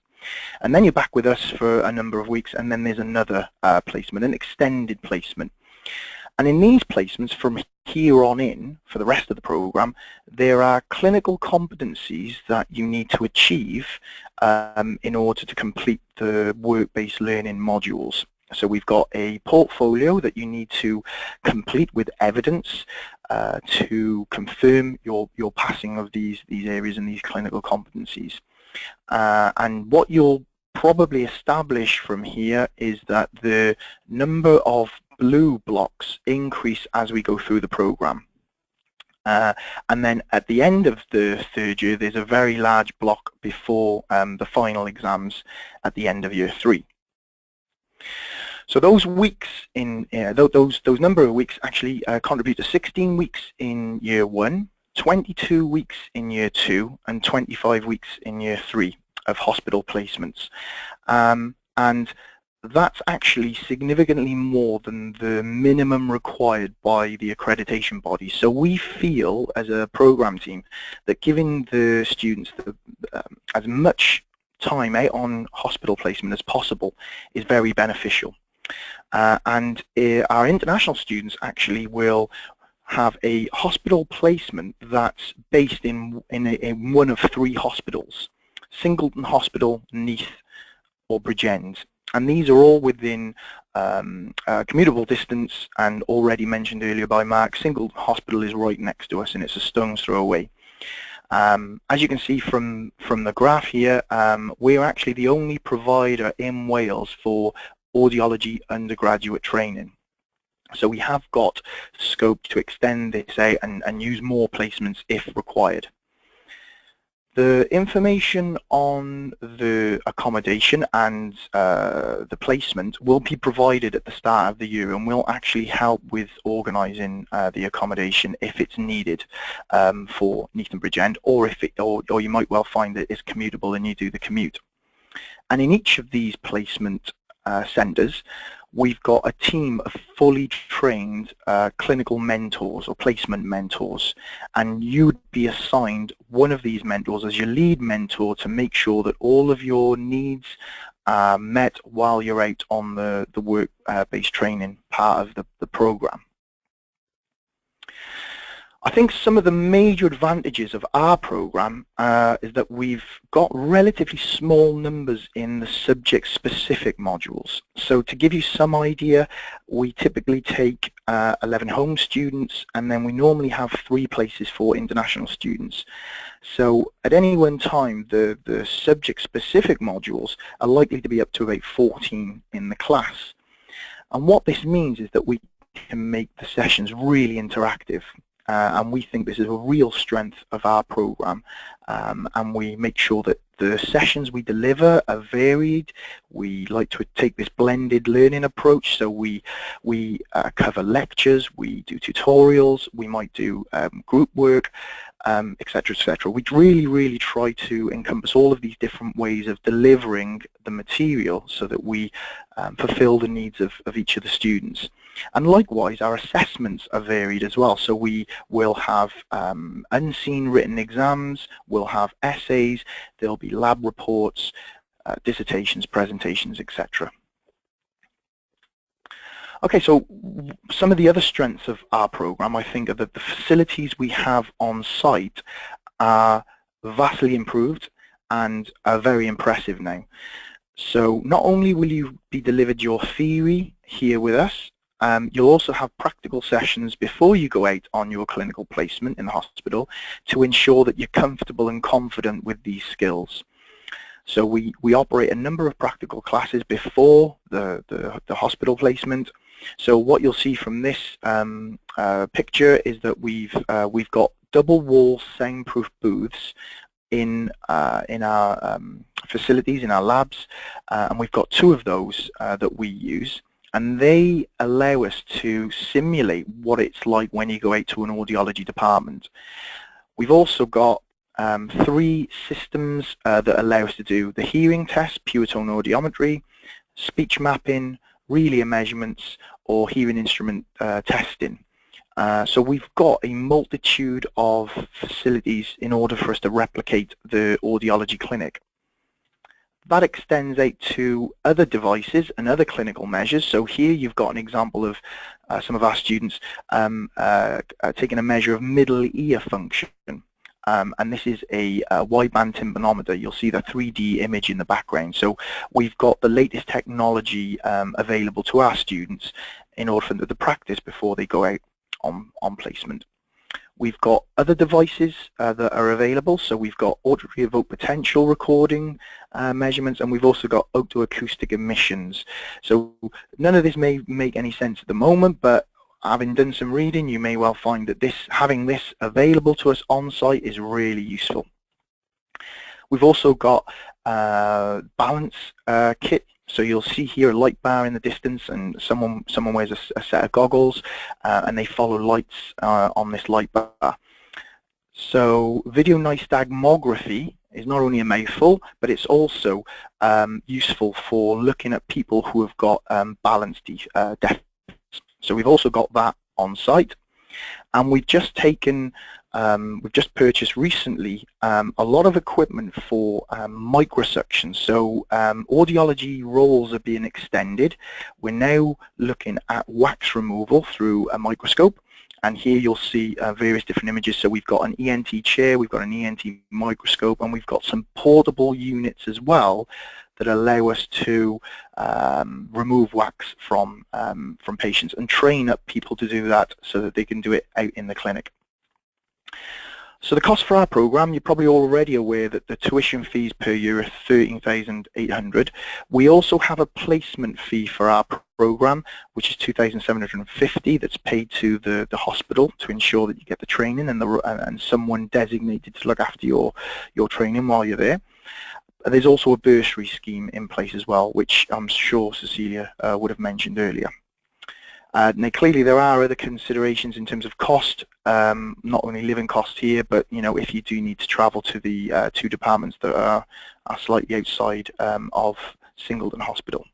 And then you're back with us for a number of weeks, and then there's another placement, an extended placement. And in these placements, from here on in, for the rest of the program, there are clinical competencies that you need to achieve in order to complete the work-based learning modules. So we've got a portfolio that you need to complete with evidence to confirm your passing of these areas and these clinical competencies. And what you'll probably establish from here is that the number of blue blocks increase as we go through the program. And then at the end of the 3rd year, there's a very large block before the final exams at the end of Year 3. So those weeks in those number of weeks actually contribute to 16 weeks in Year 1, 22 weeks in Year 2, and 25 weeks in Year 3 of hospital placements. And that's actually significantly more than the minimum required by the accreditation body. So we feel as a program team that giving the students as much time out on hospital placement as possible is very beneficial. And our international students actually will have a hospital placement that's based in one of 3 hospitals: Singleton Hospital, Neath, or Bridgend. And these are all within commutable distance, and already mentioned earlier by Mark, Singleton Hospital is right next to us and it's a stone's throw away. As you can see from the graph here, we're actually the only provider in Wales for audiology undergraduate training. So we have got scope to extend this out and use more placements if required. The information on the accommodation and the placement will be provided at the start of the year, and will actually help with organising the accommodation if it's needed for Neath and Bridgend, or you might well find that it's commutable and you do the commute. And in each of these placement centres, we've got a team of fully trained clinical mentors or placement mentors, and you'd be assigned one of these mentors as your lead mentor to make sure that all of your needs are met while you're out on the work-based training part of the program. I think some of the major advantages of our program is that we've got relatively small numbers in the subject-specific modules. So to give you some idea, we typically take 11 home students, and then we normally have 3 places for international students. So at any one time, the subject-specific modules are likely to be up to about 14 in the class. And what this means is that we can make the sessions really interactive. and we think this is a real strength of our program, and we make sure that the sessions we deliver are varied. We like to take this blended learning approach, so we cover lectures, we do tutorials, we might do group work, etc., etc. We really try to encompass all of these different ways of delivering the material so that we fulfill the needs of each of the students. And likewise, our assessments are varied as well. So we will have unseen written exams, we'll have essays, there'll be lab reports, dissertations, presentations, etc. Okay, so some of the other strengths of our program, I think, are that the facilities we have on site are vastly improved and are very impressive now. So not only will you be delivered your theory here with us, you'll also have practical sessions before you go out on your clinical placement in the hospital to ensure that you're comfortable and confident with these skills. So we operate a number of practical classes before the hospital placement. So what you'll see from this picture is that we've got double wall soundproof booths in our facilities, in our labs, and we've got 2 of those that we use, and they allow us to simulate what it's like when you go out to an audiology department. We've also got 3 systems that allow us to do the hearing test, pure tone audiometry, speech mapping, relay measurements, or hearing instrument testing. So we've got a multitude of facilities in order for us to replicate the audiology clinic. That extends out to other devices and other clinical measures. So here you've got an example of some of our students taking a measure of middle ear function. And this is a wideband tympanometer. You'll see the 3D image in the background. So we've got the latest technology available to our students in order for them to practice before they go out on placement. We've got other devices that are available. So we've got auditory evoked potential recording measurements, and we've also got optoacoustic emissions. So none of this may make any sense at the moment, but having done some reading, you may well find that having this available to us on site is really useful. We've also got balance kit. So you'll see here a light bar in the distance, and someone wears a set of goggles, and they follow lights on this light bar. So video nystagmography is not only a mouthful, but it's also useful for looking at people who have got balance deficits. So we've also got that on site, and we've just purchased recently a lot of equipment for microsuction. So audiology roles are being extended. We're now looking at wax removal through a microscope, and here you'll see various different images. So we've got an ENT chair, we've got an ENT microscope, and we've got some portable units as well that allow us to remove wax from patients and train up people to do that so that they can do it out in the clinic. So the cost for our program, you're probably already aware that the tuition fees per year are $13,800. We also have a placement fee for our program, which is $2,750. That's paid to the hospital to ensure that you get the training and someone designated to look after your training while you're there. There's also a bursary scheme in place as well, which I'm sure Cecilia would have mentioned earlier. Now clearly there are other considerations in terms of cost, not only living costs here, but if you do need to travel to the 2 departments that are slightly outside of Singleton Hospital.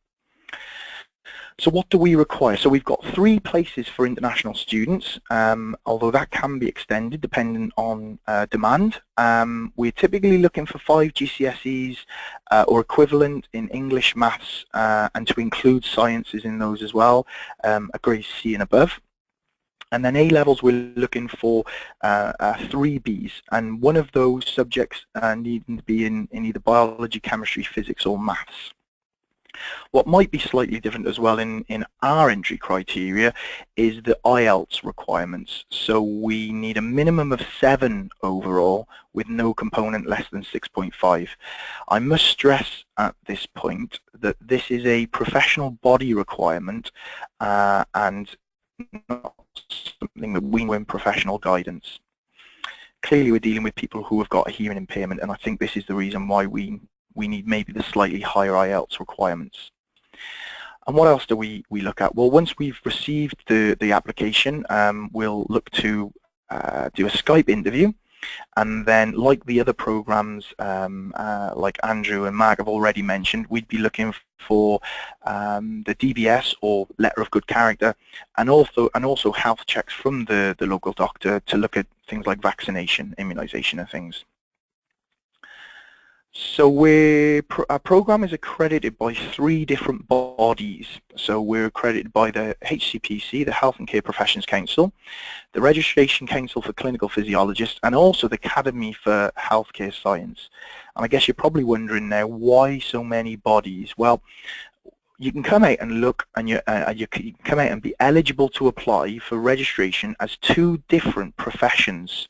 So what do we require? So we've got 3 places for international students, although that can be extended depending on demand. We're typically looking for 5 GCSEs or equivalent in English, maths, and to include sciences in those as well, a grade C and above. And then A-levels, we're looking for 3 Bs, and one of those subjects needing to be in either biology, chemistry, physics, or maths. What might be slightly different as well in our entry criteria is the IELTS requirements. So we need a minimum of 7 overall with no component less than 6.5. I must stress at this point that this is a professional body requirement and not something that we know in professional guidance. Clearly we're dealing with people who have got a hearing impairment, and I think this is the reason why we need maybe the slightly higher IELTS requirements. And what else do we look at? Well, once we've received the application, we'll look to do a Skype interview, and then like the other programs like Andrew and Mark have already mentioned, we'd be looking for the DBS or letter of good character, and also health checks from the local doctor to look at things like vaccination, immunization and things. So our program is accredited by 3 different bodies. So we're accredited by the HCPC, the Health and Care Professions Council, the Registration Council for Clinical Physiologists, and also the Academy for Healthcare Science. And I guess you're probably wondering now, why so many bodies? Well, you can come out and look, and you can come out and be eligible to apply for registration as 2 different professions.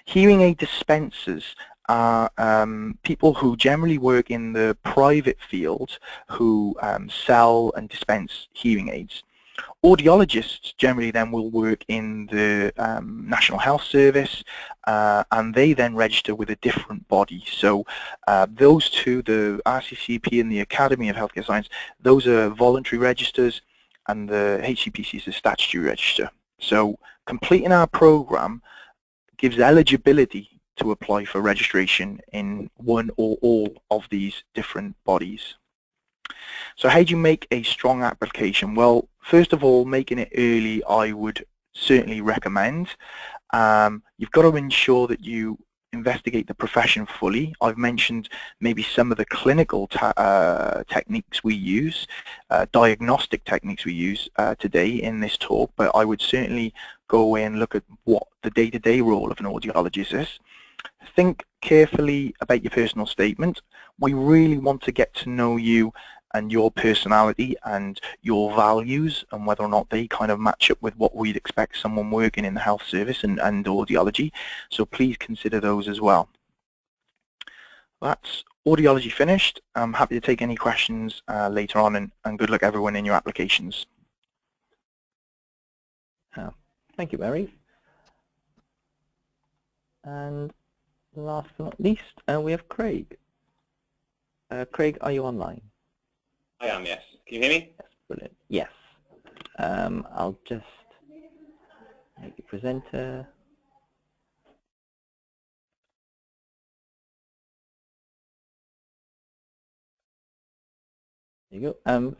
Hearing aid dispensers are people who generally work in the private field who sell and dispense hearing aids. Audiologists generally then will work in the National Health Service, and they then register with a different body. So those 2, the RCCP and the Academy of Healthcare Science, those are voluntary registers, and the HCPC is a statutory register. So completing our program gives eligibility to apply for registration in one or all of these different bodies. So how do you make a strong application? Well, first of all, making it early I would certainly recommend. You've got to ensure that you investigate the profession fully. I've mentioned maybe some of the clinical techniques we use, diagnostic techniques we use today in this talk, but I would certainly go away and look at what the day-to-day role of an audiologist is. Think carefully about your personal statement. We really want to get to know you and your personality and your values, and whether or not they kind of match up with what we'd expect someone working in the health service and audiology. So please consider those as well. That's audiology finished. I'm happy to take any questions later on, and good luck everyone in your applications. Thank you, Barry. And last but not least, we have Craig. Craig, are you online? I am, yes. Can you hear me? Yes, brilliant. Yes. I'll just make you presenter. There you go.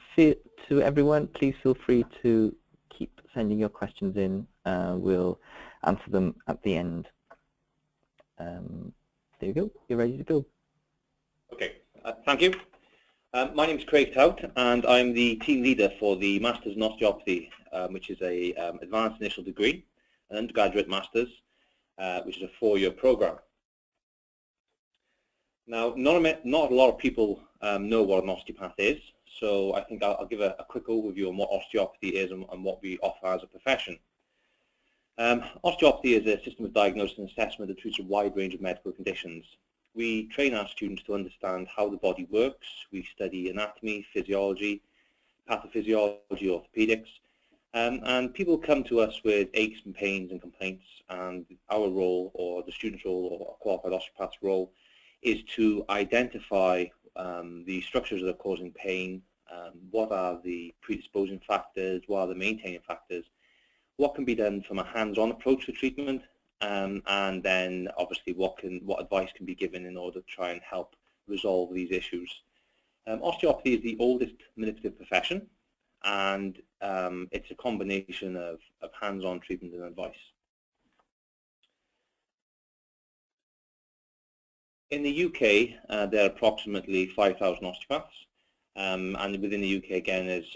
To everyone, please feel free to keep sending your questions in. We'll answer them at the end. There you go. You're ready to go. Okay. Thank you. My name is Craig Tout, and I'm the team leader for the Masters in Osteopathy, which is a advanced initial degree, an undergraduate master's, which is a 4-year program. Now, not a lot of people know what an osteopath is, so I think I'll give a quick overview on what osteopathy is and what we offer as a profession. Osteopathy is a system of diagnosis and assessment that treats a wide range of medical conditions. We train our students to understand how the body works. We study anatomy, physiology, pathophysiology, orthopedics, and people come to us with aches and pains and complaints, and our role, or the student's role, or a qualified osteopath's role, is to identify the structures that are causing pain, what are the predisposing factors, what are the maintaining factors, what can be done from a hands-on approach to treatment, and then obviously what advice can be given in order to try and help resolve these issues. Osteopathy is the oldest manipulative profession, and it's a combination of hands-on treatment and advice. In the UK, there are approximately 5,000 osteopaths, and within the UK again is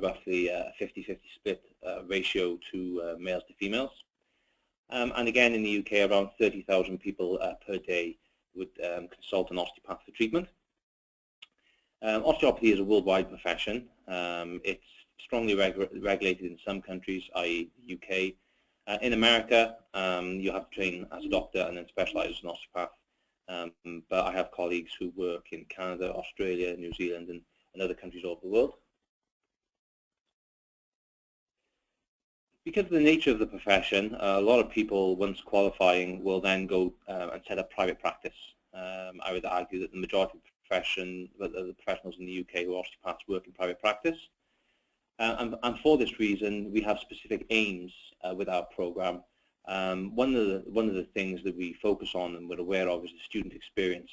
roughly a 50-50 split ratio to males to females. And again in the UK, around 30,000 people per day would consult an osteopath for treatment. Osteopathy is a worldwide profession. It's strongly regulated in some countries, i.e. the UK. In America, you have to train as a doctor and then specialize as an osteopath. But I have colleagues who work in Canada, Australia, New Zealand, and other countries all over the world. Because of the nature of the profession, a lot of people, once qualifying, will then go and set up private practice. I would argue that the majority of the professionals in the UK who are osteopaths work in private practice. And for this reason, we have specific aims with our program. One of the things that we focus on and we're aware of is the student experience.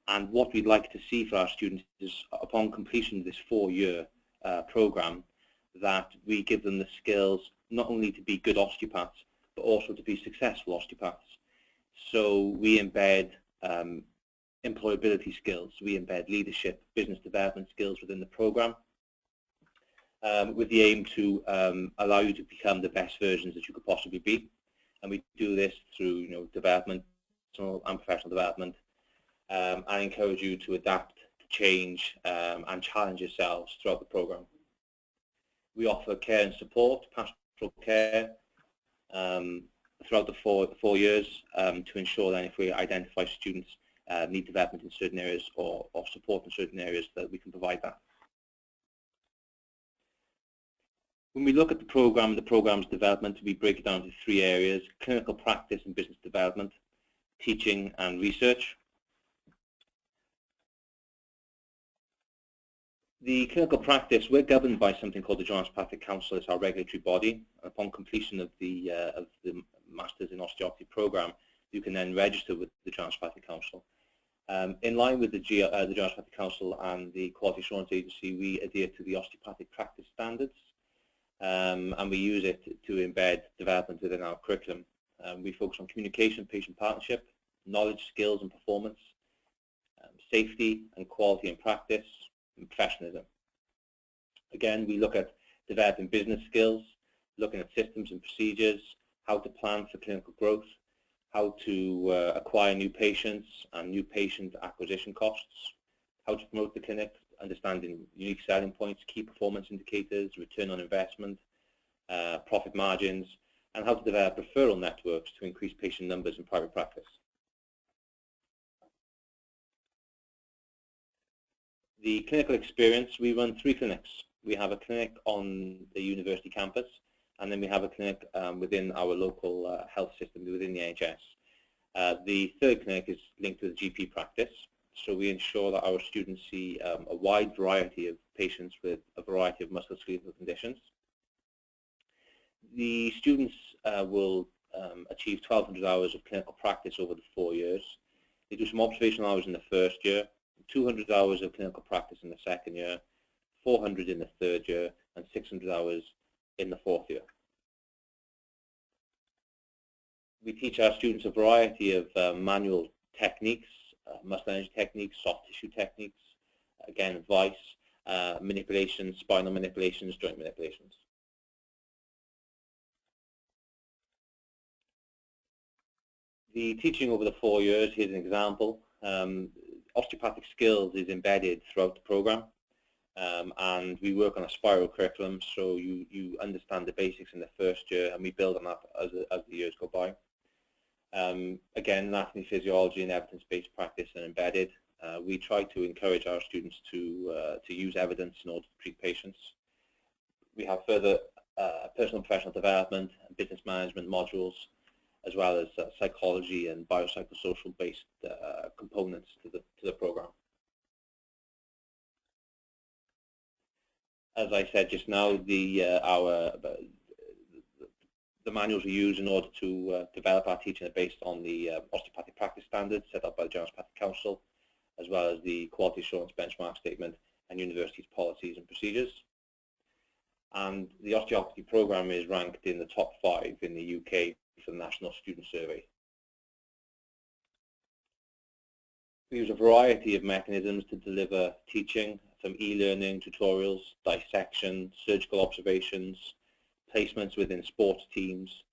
And what we'd like to see for our students is, upon completion of this 4-year program, that we give them the skills not only to be good osteopaths, but also to be successful osteopaths. So we embed employability skills, we embed leadership, business development skills within the program, with the aim to allow you to become the best versions that you could possibly be. And we do this through development, personal and professional development. I encourage you to adapt, to change, and challenge yourselves throughout the program. We offer care and support, pastoral care, throughout the four years to ensure that if we identify students need development in certain areas or support in certain areas, that we can provide that. When we look at the program's development, we break it down to 3 areas: clinical practice and business development, teaching and research. The clinical practice, we're governed by something called the Joint Osteopathic Council. It's our regulatory body. Upon completion of the Masters in Osteopathy program, you can then register with the Joint Osteopathic Council. In line with the Joint Osteopathic Council and the Quality Assurance Agency, we adhere to the osteopathic practice standards, and we use it to embed development within our curriculum. We focus on communication, patient partnership, knowledge, skills and performance, safety and quality in practice, and professionalism. Again, we look at developing business skills, looking at systems and procedures, how to plan for clinical growth, how to acquire new patients and new patient acquisition costs, how to promote the clinic, understanding unique selling points, key performance indicators, return on investment, profit margins, and how to develop referral networks to increase patient numbers in private practice. The clinical experience, we run 3 clinics. We have a clinic on the university campus, and then we have a clinic within our local health system within the NHS. The 3rd clinic is linked to the GP practice, so we ensure that our students see a wide variety of patients with a variety of musculoskeletal conditions. The students will achieve 1,200 hours of clinical practice over the 4 years. They do some observational hours in the 1st year, 200 hours of clinical practice in the 2nd year, 400 in the 3rd year, and 600 hours in the 4th year. We teach our students a variety of manual techniques, muscle energy techniques, soft tissue techniques, again, vice, manipulations, spinal manipulations, joint manipulations. The teaching over the 4 years, here's an example. Osteopathic skills is embedded throughout the program, and we work on a spiral curriculum, so you understand the basics in the 1st year, and we build on that as the years go by. Again, anatomy, physiology, and evidence-based practice are embedded. We try to encourage our students to use evidence in order to treat patients. We have further personal and professional development and business management modules, as well as psychology and biopsychosocial based components to the program. As I said just now, the manuals we use in order to develop our teaching are based on the osteopathic practice standards set up by the Joint Osteopathic Council, as well as the Quality Assurance Benchmark Statement and universities' policies and procedures. And the osteopathy program is ranked in the top 5 in the UK for the National Student Survey. We use a variety of mechanisms to deliver teaching, from e-learning, tutorials, dissection, surgical observations, placements within sports teams,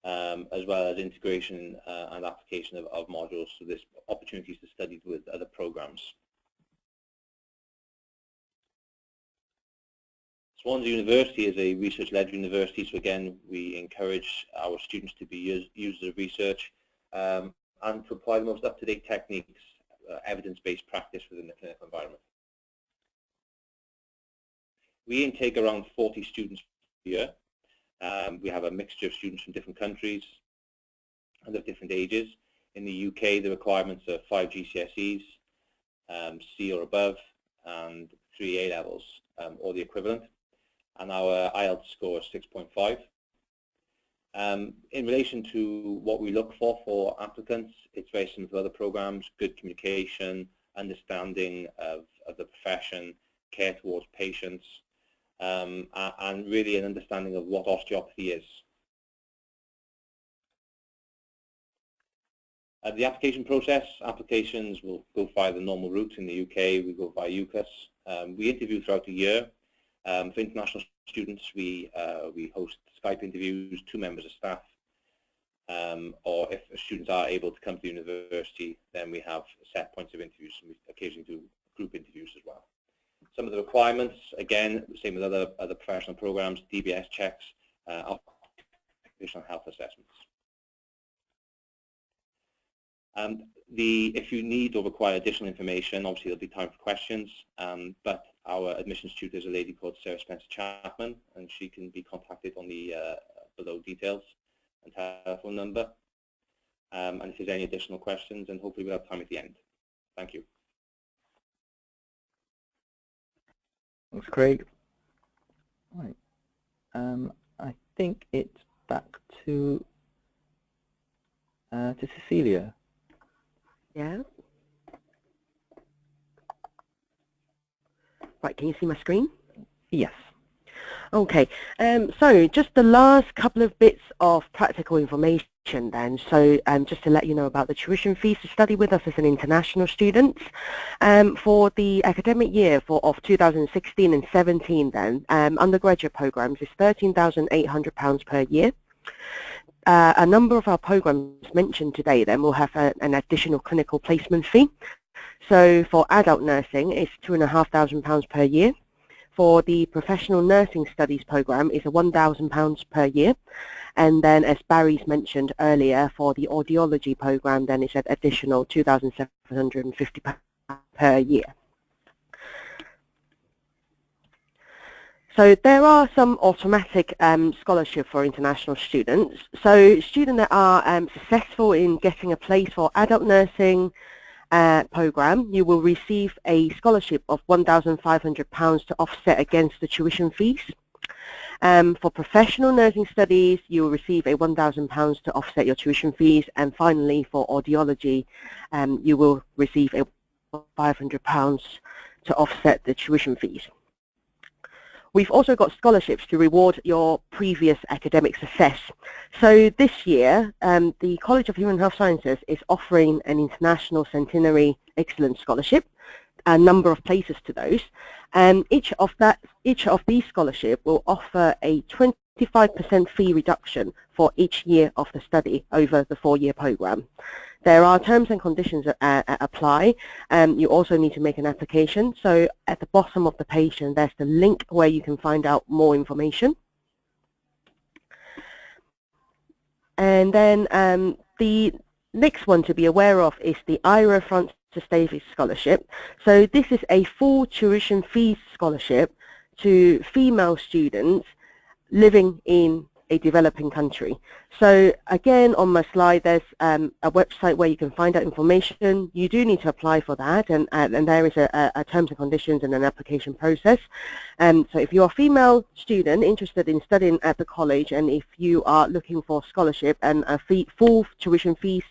as well as integration and application of modules, so there's opportunities to study with other programs. Swansea University is a research-led university, so again, we encourage our students to be users of research and to apply the most up-to-date techniques, evidence-based practice within the clinical environment. We intake around 40 students per year. We have a mixture of students from different countries and of different ages. In the UK, the requirements are 5 GCSEs, C or above, and 3 A levels, or the equivalent. And our IELTS score is 6.5. In relation to what we look for applicants, it's very similar to other programs: good communication, understanding of the profession, care towards patients, and really an understanding of what osteopathy is. The application process, applications will go via the normal route. In the UK, we go via UCAS. We interview throughout the year. For international students, we host Skype interviews, 2 members of staff, or if students are able to come to the university, then we have set points of interviews, and we occasionally do group interviews as well. Some of the requirements, again, same with other professional programs: DBS checks, occupational health assessments. If you need or require additional information, obviously there'll be time for questions, but our admissions tutor is a lady called Sarah Spencer-Chapman, and she can be contacted on the below details and telephone number. And if there's any additional questions, and hopefully we'll have time at the end. Thank you. Thanks, Craig. Right. I think it's back to Cecilia. Yeah. Right, can you see my screen? Yes. Okay, so just the last couple of bits of practical information then. So just to let you know about the tuition fees to study with us as an international student. For the academic year of 2016 and 17 then, undergraduate programs is £13,800 per year. A number of our programs mentioned today then will have an additional clinical placement fee. So for adult nursing, it's £2,500 per year. For the professional nursing studies program, it's £1,000 per year. And then, as Barry's mentioned earlier, for the audiology program, then it's an additional £2,750 per year. So there are some automatic scholarship for international students. So students that are successful in getting a place for adult nursing program, you will receive a scholarship of £1,500 to offset against the tuition fees. For professional nursing studies, you will receive a £1,000 to offset your tuition fees. And finally, for audiology, you will receive a £500 to offset the tuition fees. We've also got scholarships to reward your previous academic success. So this year, the College of Human Health Sciences is offering an International Centenary Excellence Scholarship, a number of places to those. And each of these scholarships will offer a 25% fee reduction for each year of the study over the 4-year program. There are terms and conditions that apply. You also need to make an application. So at the bottom of the page, there's the link where you can find out more information. And then the next one to be aware of is the IRA Francis Davis Scholarship. So this is a full tuition fee scholarship to female students living in a developing country. So again, on my slide, there's a website where you can find out information. You do need to apply for that, and there is a terms and conditions and an application process. So if you're a female student interested in studying at the college, and if you are looking for scholarship and a full tuition fees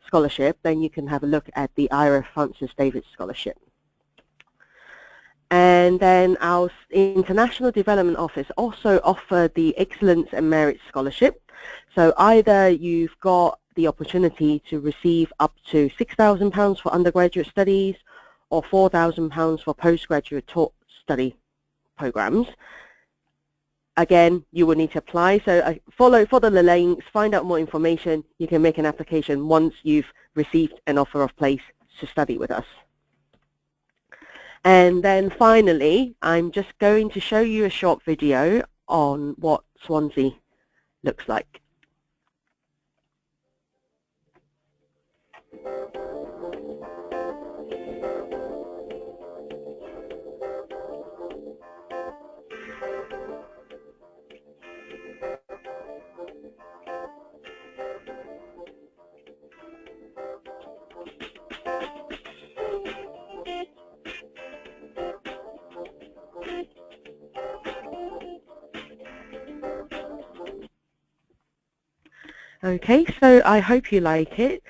scholarship, then you can have a look at the IRA Francis Davis Scholarship. And then our International Development Office also offer the Excellence and Merit Scholarship. So either you've got the opportunity to receive up to £6,000 for undergraduate studies or £4,000 for postgraduate taught study programs. Again, you will need to apply. So follow the links, find out more information. You can make an application once you've received an offer of place to study with us. And then finally, I'm just going to show you a short video on what Swansea looks like. Okay, so I hope you like it.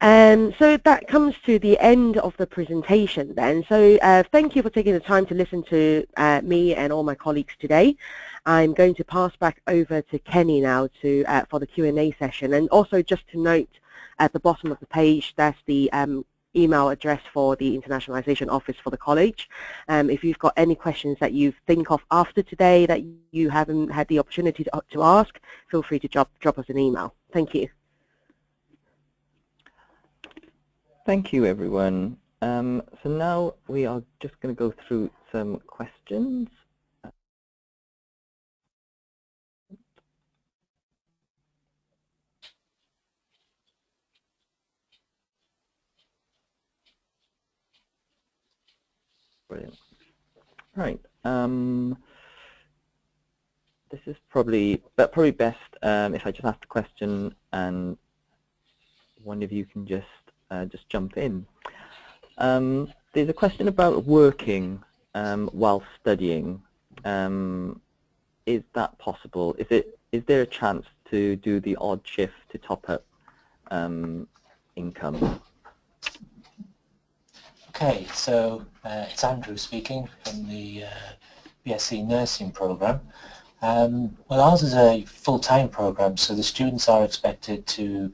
So that comes to the end of the presentation then. So thank you for taking the time to listen to me and all my colleagues today. I'm going to pass back over to Kenny now to for the Q&A session. And also just to note at the bottom of the page, that's the email address for the internationalization office for the college. If you've got any questions that you think of after today that you haven't had the opportunity to ask, feel free to drop us an email. Thank you. Thank you, everyone. So now we are just going to go through some questions. Brilliant. Right. This is probably best if I just ask the question and one of you can just jump in. There's a question about working while studying. Is that possible? Is there a chance to do the odd shift to top up income? Okay, so it's Andrew speaking from the BSc Nursing Programme. Well, ours is a full-time programme, so the students are expected to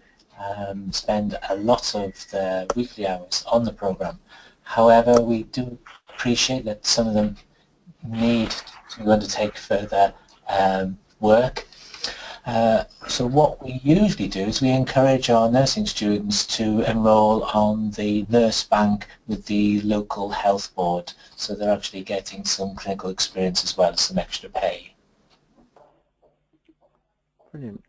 spend a lot of their weekly hours on the programme. However, we do appreciate that some of them need to undertake further work. So what we usually do is we encourage our nursing students to enrol on the nurse bank with the local health board, so they're actually getting some clinical experience as well as some extra pay. Brilliant.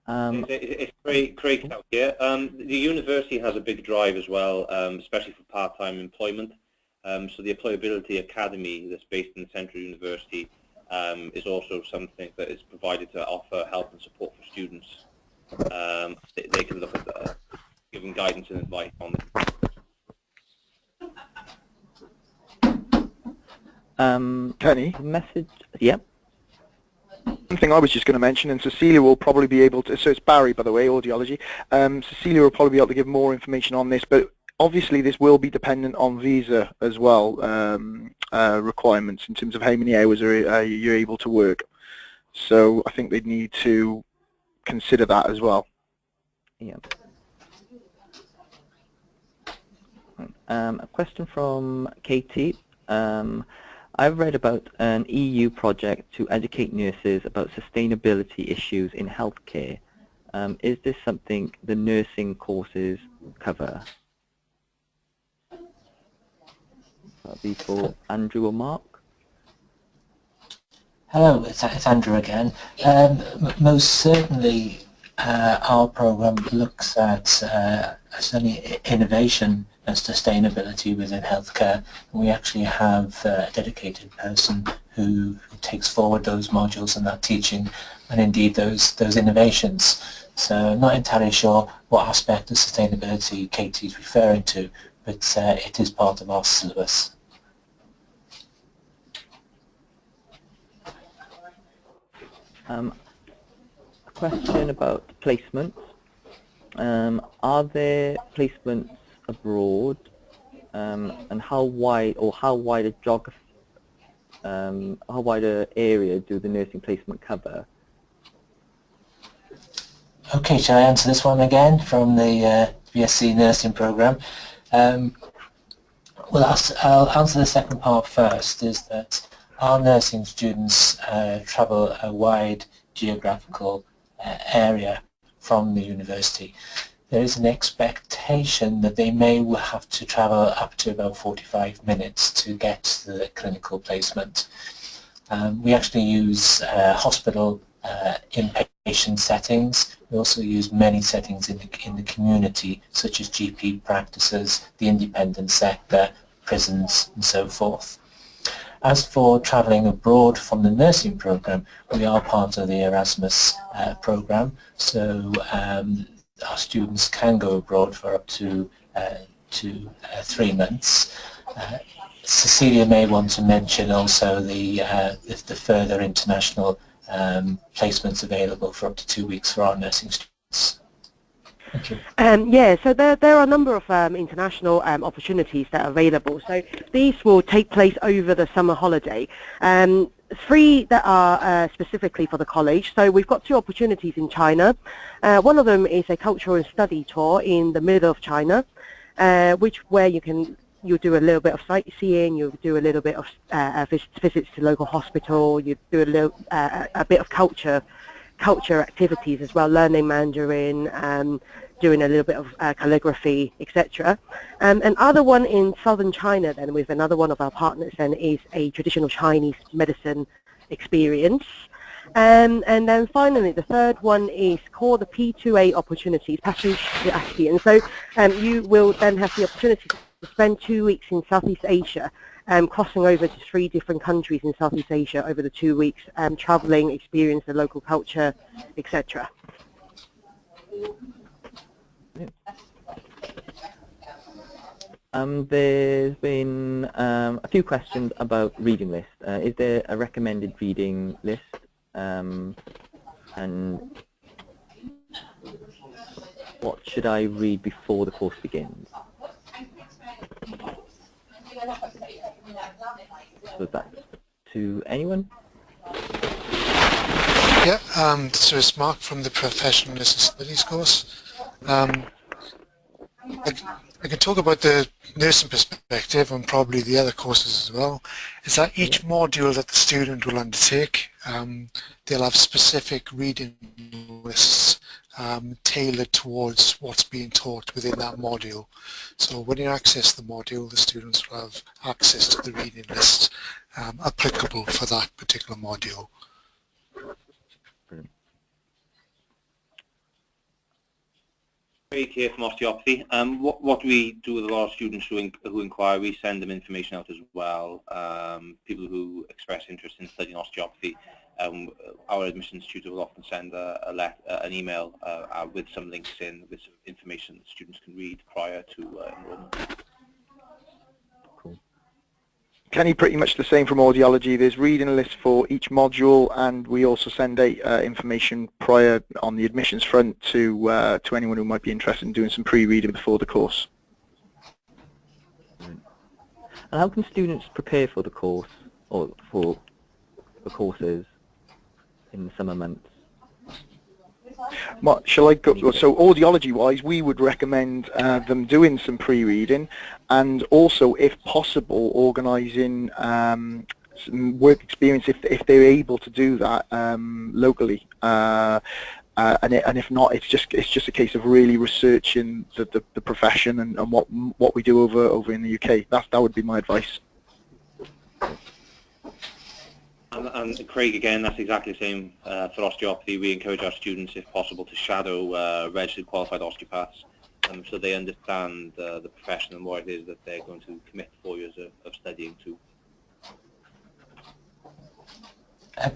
It's Craig out here. The university has a big drive as well, especially for part-time employment. So the Employability Academy that's based in the Central University is also something that is provided to offer help and support for students. They can look at giving guidance and advice on it. Kenny? Message, yeah. One thing I was just going to mention, and Cecilia will probably be able to, so it's Barry, by the way, Audiology. Cecilia will probably be able to give more information on this, but obviously this will be dependent on visa as well, requirements in terms of how many hours are you able to work. So I think they'd need to consider that as well. Yeah. A question from Katie. I've read about an EU project to educate nurses about sustainability issues in healthcare. Is this something the nursing courses cover? That'll be for Andrew or Mark. Hello, it's Andrew again. Most certainly our programme looks at certainly innovation and sustainability within healthcare, and we actually have a dedicated person who takes forward those modules and that teaching and indeed those innovations. So I'm not entirely sure what aspect of sustainability Katie is referring to, but it is part of our syllabus. A question about placements. Are there placements abroad, and how wide a geography, how wide an area do the nursing placement cover? Okay, shall I answer this one again from the BSc Nursing Programme? Well, I'll answer the second part first, is that our nursing students travel a wide geographical area from the university. There is an expectation that they may have to travel up to about 45 minutes to get to the clinical placement. We actually use hospital inpatient settings. We also use many settings in the community, such as GP practices, the independent sector, prisons, and so forth. As for travelling abroad from the nursing programme, we are part of the Erasmus programme, so our students can go abroad for up to 3 months. Cecilia may want to mention also the further international placements available for up to 2 weeks for our nursing students. Thank you. Yeah, so there are a number of international opportunities that are available. So these will take place over the summer holiday. 3 that are specifically for the college. So we've got 2 opportunities in China. One of them is a cultural and study tour in the middle of China, where you do a little bit of sightseeing, you do a little bit of visits to local hospital, you do a bit of culture activities as well, learning Mandarin, doing a little bit of calligraphy, etc. And other one in southern China then with another one of our partners then is a traditional Chinese medicine experience. And then finally the third one is called the P2A opportunities, Passage to ASEAN. So you will then have the opportunity to spend 2 weeks in Southeast Asia, crossing over to 3 different countries in Southeast Asia over the 2 weeks, traveling, experience the local culture, etc. There's been a few questions about reading list. Is there a recommended reading list? And what should I read before the course begins? So that's to anyone? Yeah, so it's Mark from the Professional Nursing Studies course. I can talk about the nursing perspective and probably the other courses as well. Is that each module that the student will undertake, they'll have specific reading lists tailored towards what's being taught within that module. So when you access the module, the students will have access to the reading list applicable for that particular module. Craig here from Osteopathy. What we do with a lot of students who inquire, we send them information out as well. People who express interest in studying osteopathy, our admissions tutor will often send an email with some links in, with some information that students can read prior to enrollment. Kenny, pretty much the same from Audiology. There's reading lists for each module, and we also send out information prior on the admissions front to anyone who might be interested in doing some pre-reading before the course. And how can students prepare for the course or for the courses in the summer months? Shall I go? So audiology-wise, we would recommend them doing some pre-reading, and also, if possible, organising some work experience if they're able to do that locally. And if not, it's just a case of really researching the profession and what we do over in the UK. That would be my advice. And Craig, again, that's exactly the same for osteopathy. We encourage our students, if possible, to shadow registered qualified osteopaths, so they understand the profession and what it is that they're going to commit 4 years of studying to.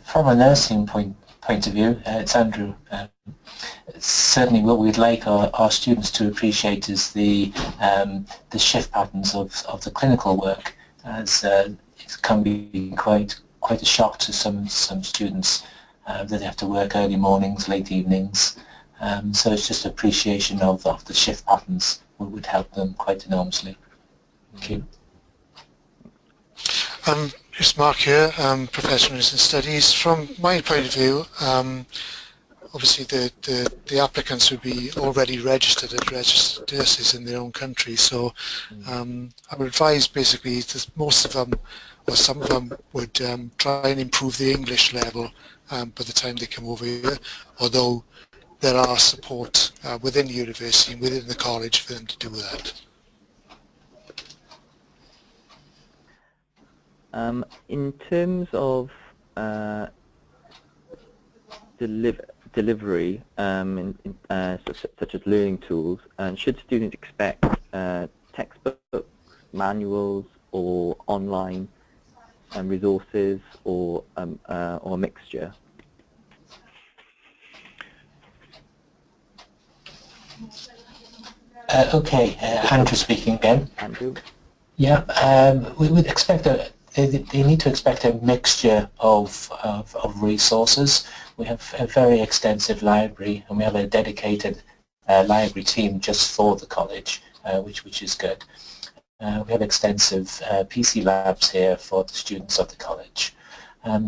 From a nursing point of view, it's Andrew. Certainly, what we'd like our students to appreciate is the shift patterns of the clinical work, as it can be quite a shock to some students that they have to work early mornings, late evenings. So it's just appreciation of the shift patterns would help them quite enormously. Thank you. It's Mark here, Professional Nursing Studies. From my point of view, obviously the applicants would be already registered as registered nurses in their own country, so I would advise basically that most of them, or some of them, would try and improve the English level by the time they come over here, although there are support within the university and within the college for them to do that. In terms of delivery, such as learning tools, should students expect textbooks, manuals, or online resources, or a mixture? Okay, Andrew speaking again. Andrew? Yeah, we would expect they need to expect a mixture of resources. We have a very extensive library, and we have a dedicated library team just for the college, which is good. We have extensive PC labs here for the students of the college.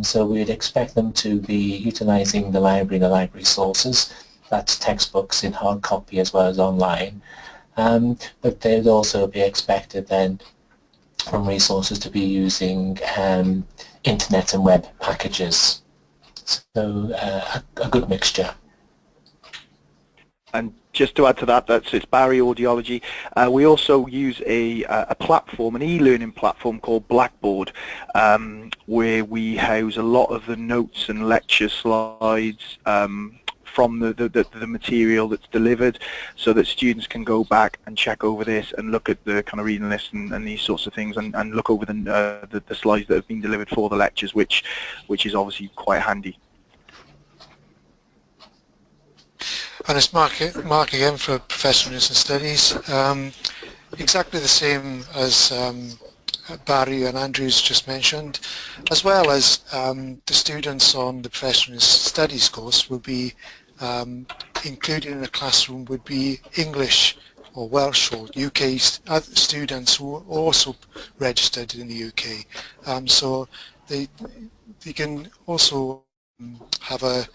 So we'd expect them to be utilising the library and the library sources. That's textbooks in hard copy as well as online. But they'd also be expected then from resources to be using internet and web packages. So a good mixture. And just to add to that, it's Barry Audiology. We also use a platform, an e-learning platform called Blackboard, where we house a lot of the notes and lecture slides from the material that's delivered, so that students can go back and check over this and look at the kind of reading list and these sorts of things, and look over the slides that have been delivered for the lectures, which is obviously quite handy. And it's Mark again for Professional Nursing Studies. Exactly the same as Barry and Andrew's just mentioned, as well as the students on the Professional Studies course will be included in the classroom would be English or Welsh or UK students who are also registered in the UK. So they can also have a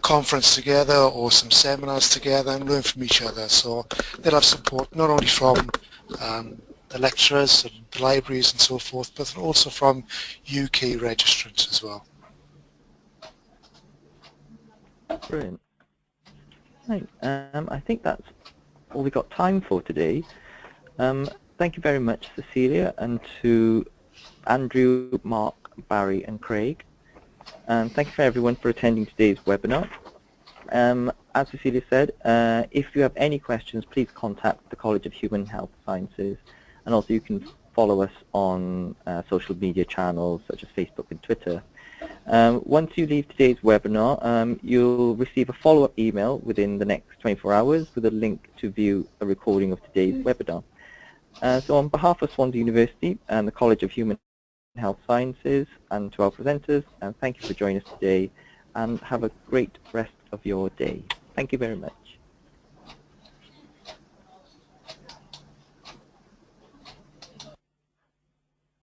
conference together or some seminars together and learn from each other. So they'll have support not only from the lecturers and the libraries and so forth, but also from UK registrants as well. Brilliant. Right. I think that's all we've got time for today. Thank you very much, Cecilia, and to Andrew, Mark, Barry and Craig. And thank you for everyone for attending today's webinar. As Cecilia said, if you have any questions, please contact the College of Human Health Sciences, and also you can follow us on social media channels such as Facebook and Twitter. Once you leave today's webinar, you'll receive a follow-up email within the next 24 hours with a link to view a recording of today's webinar. So on behalf of Swansea University and the College of Human Health Sciences, and to our presenters, and thank you for joining us today, and have a great rest of your day. Thank you very much.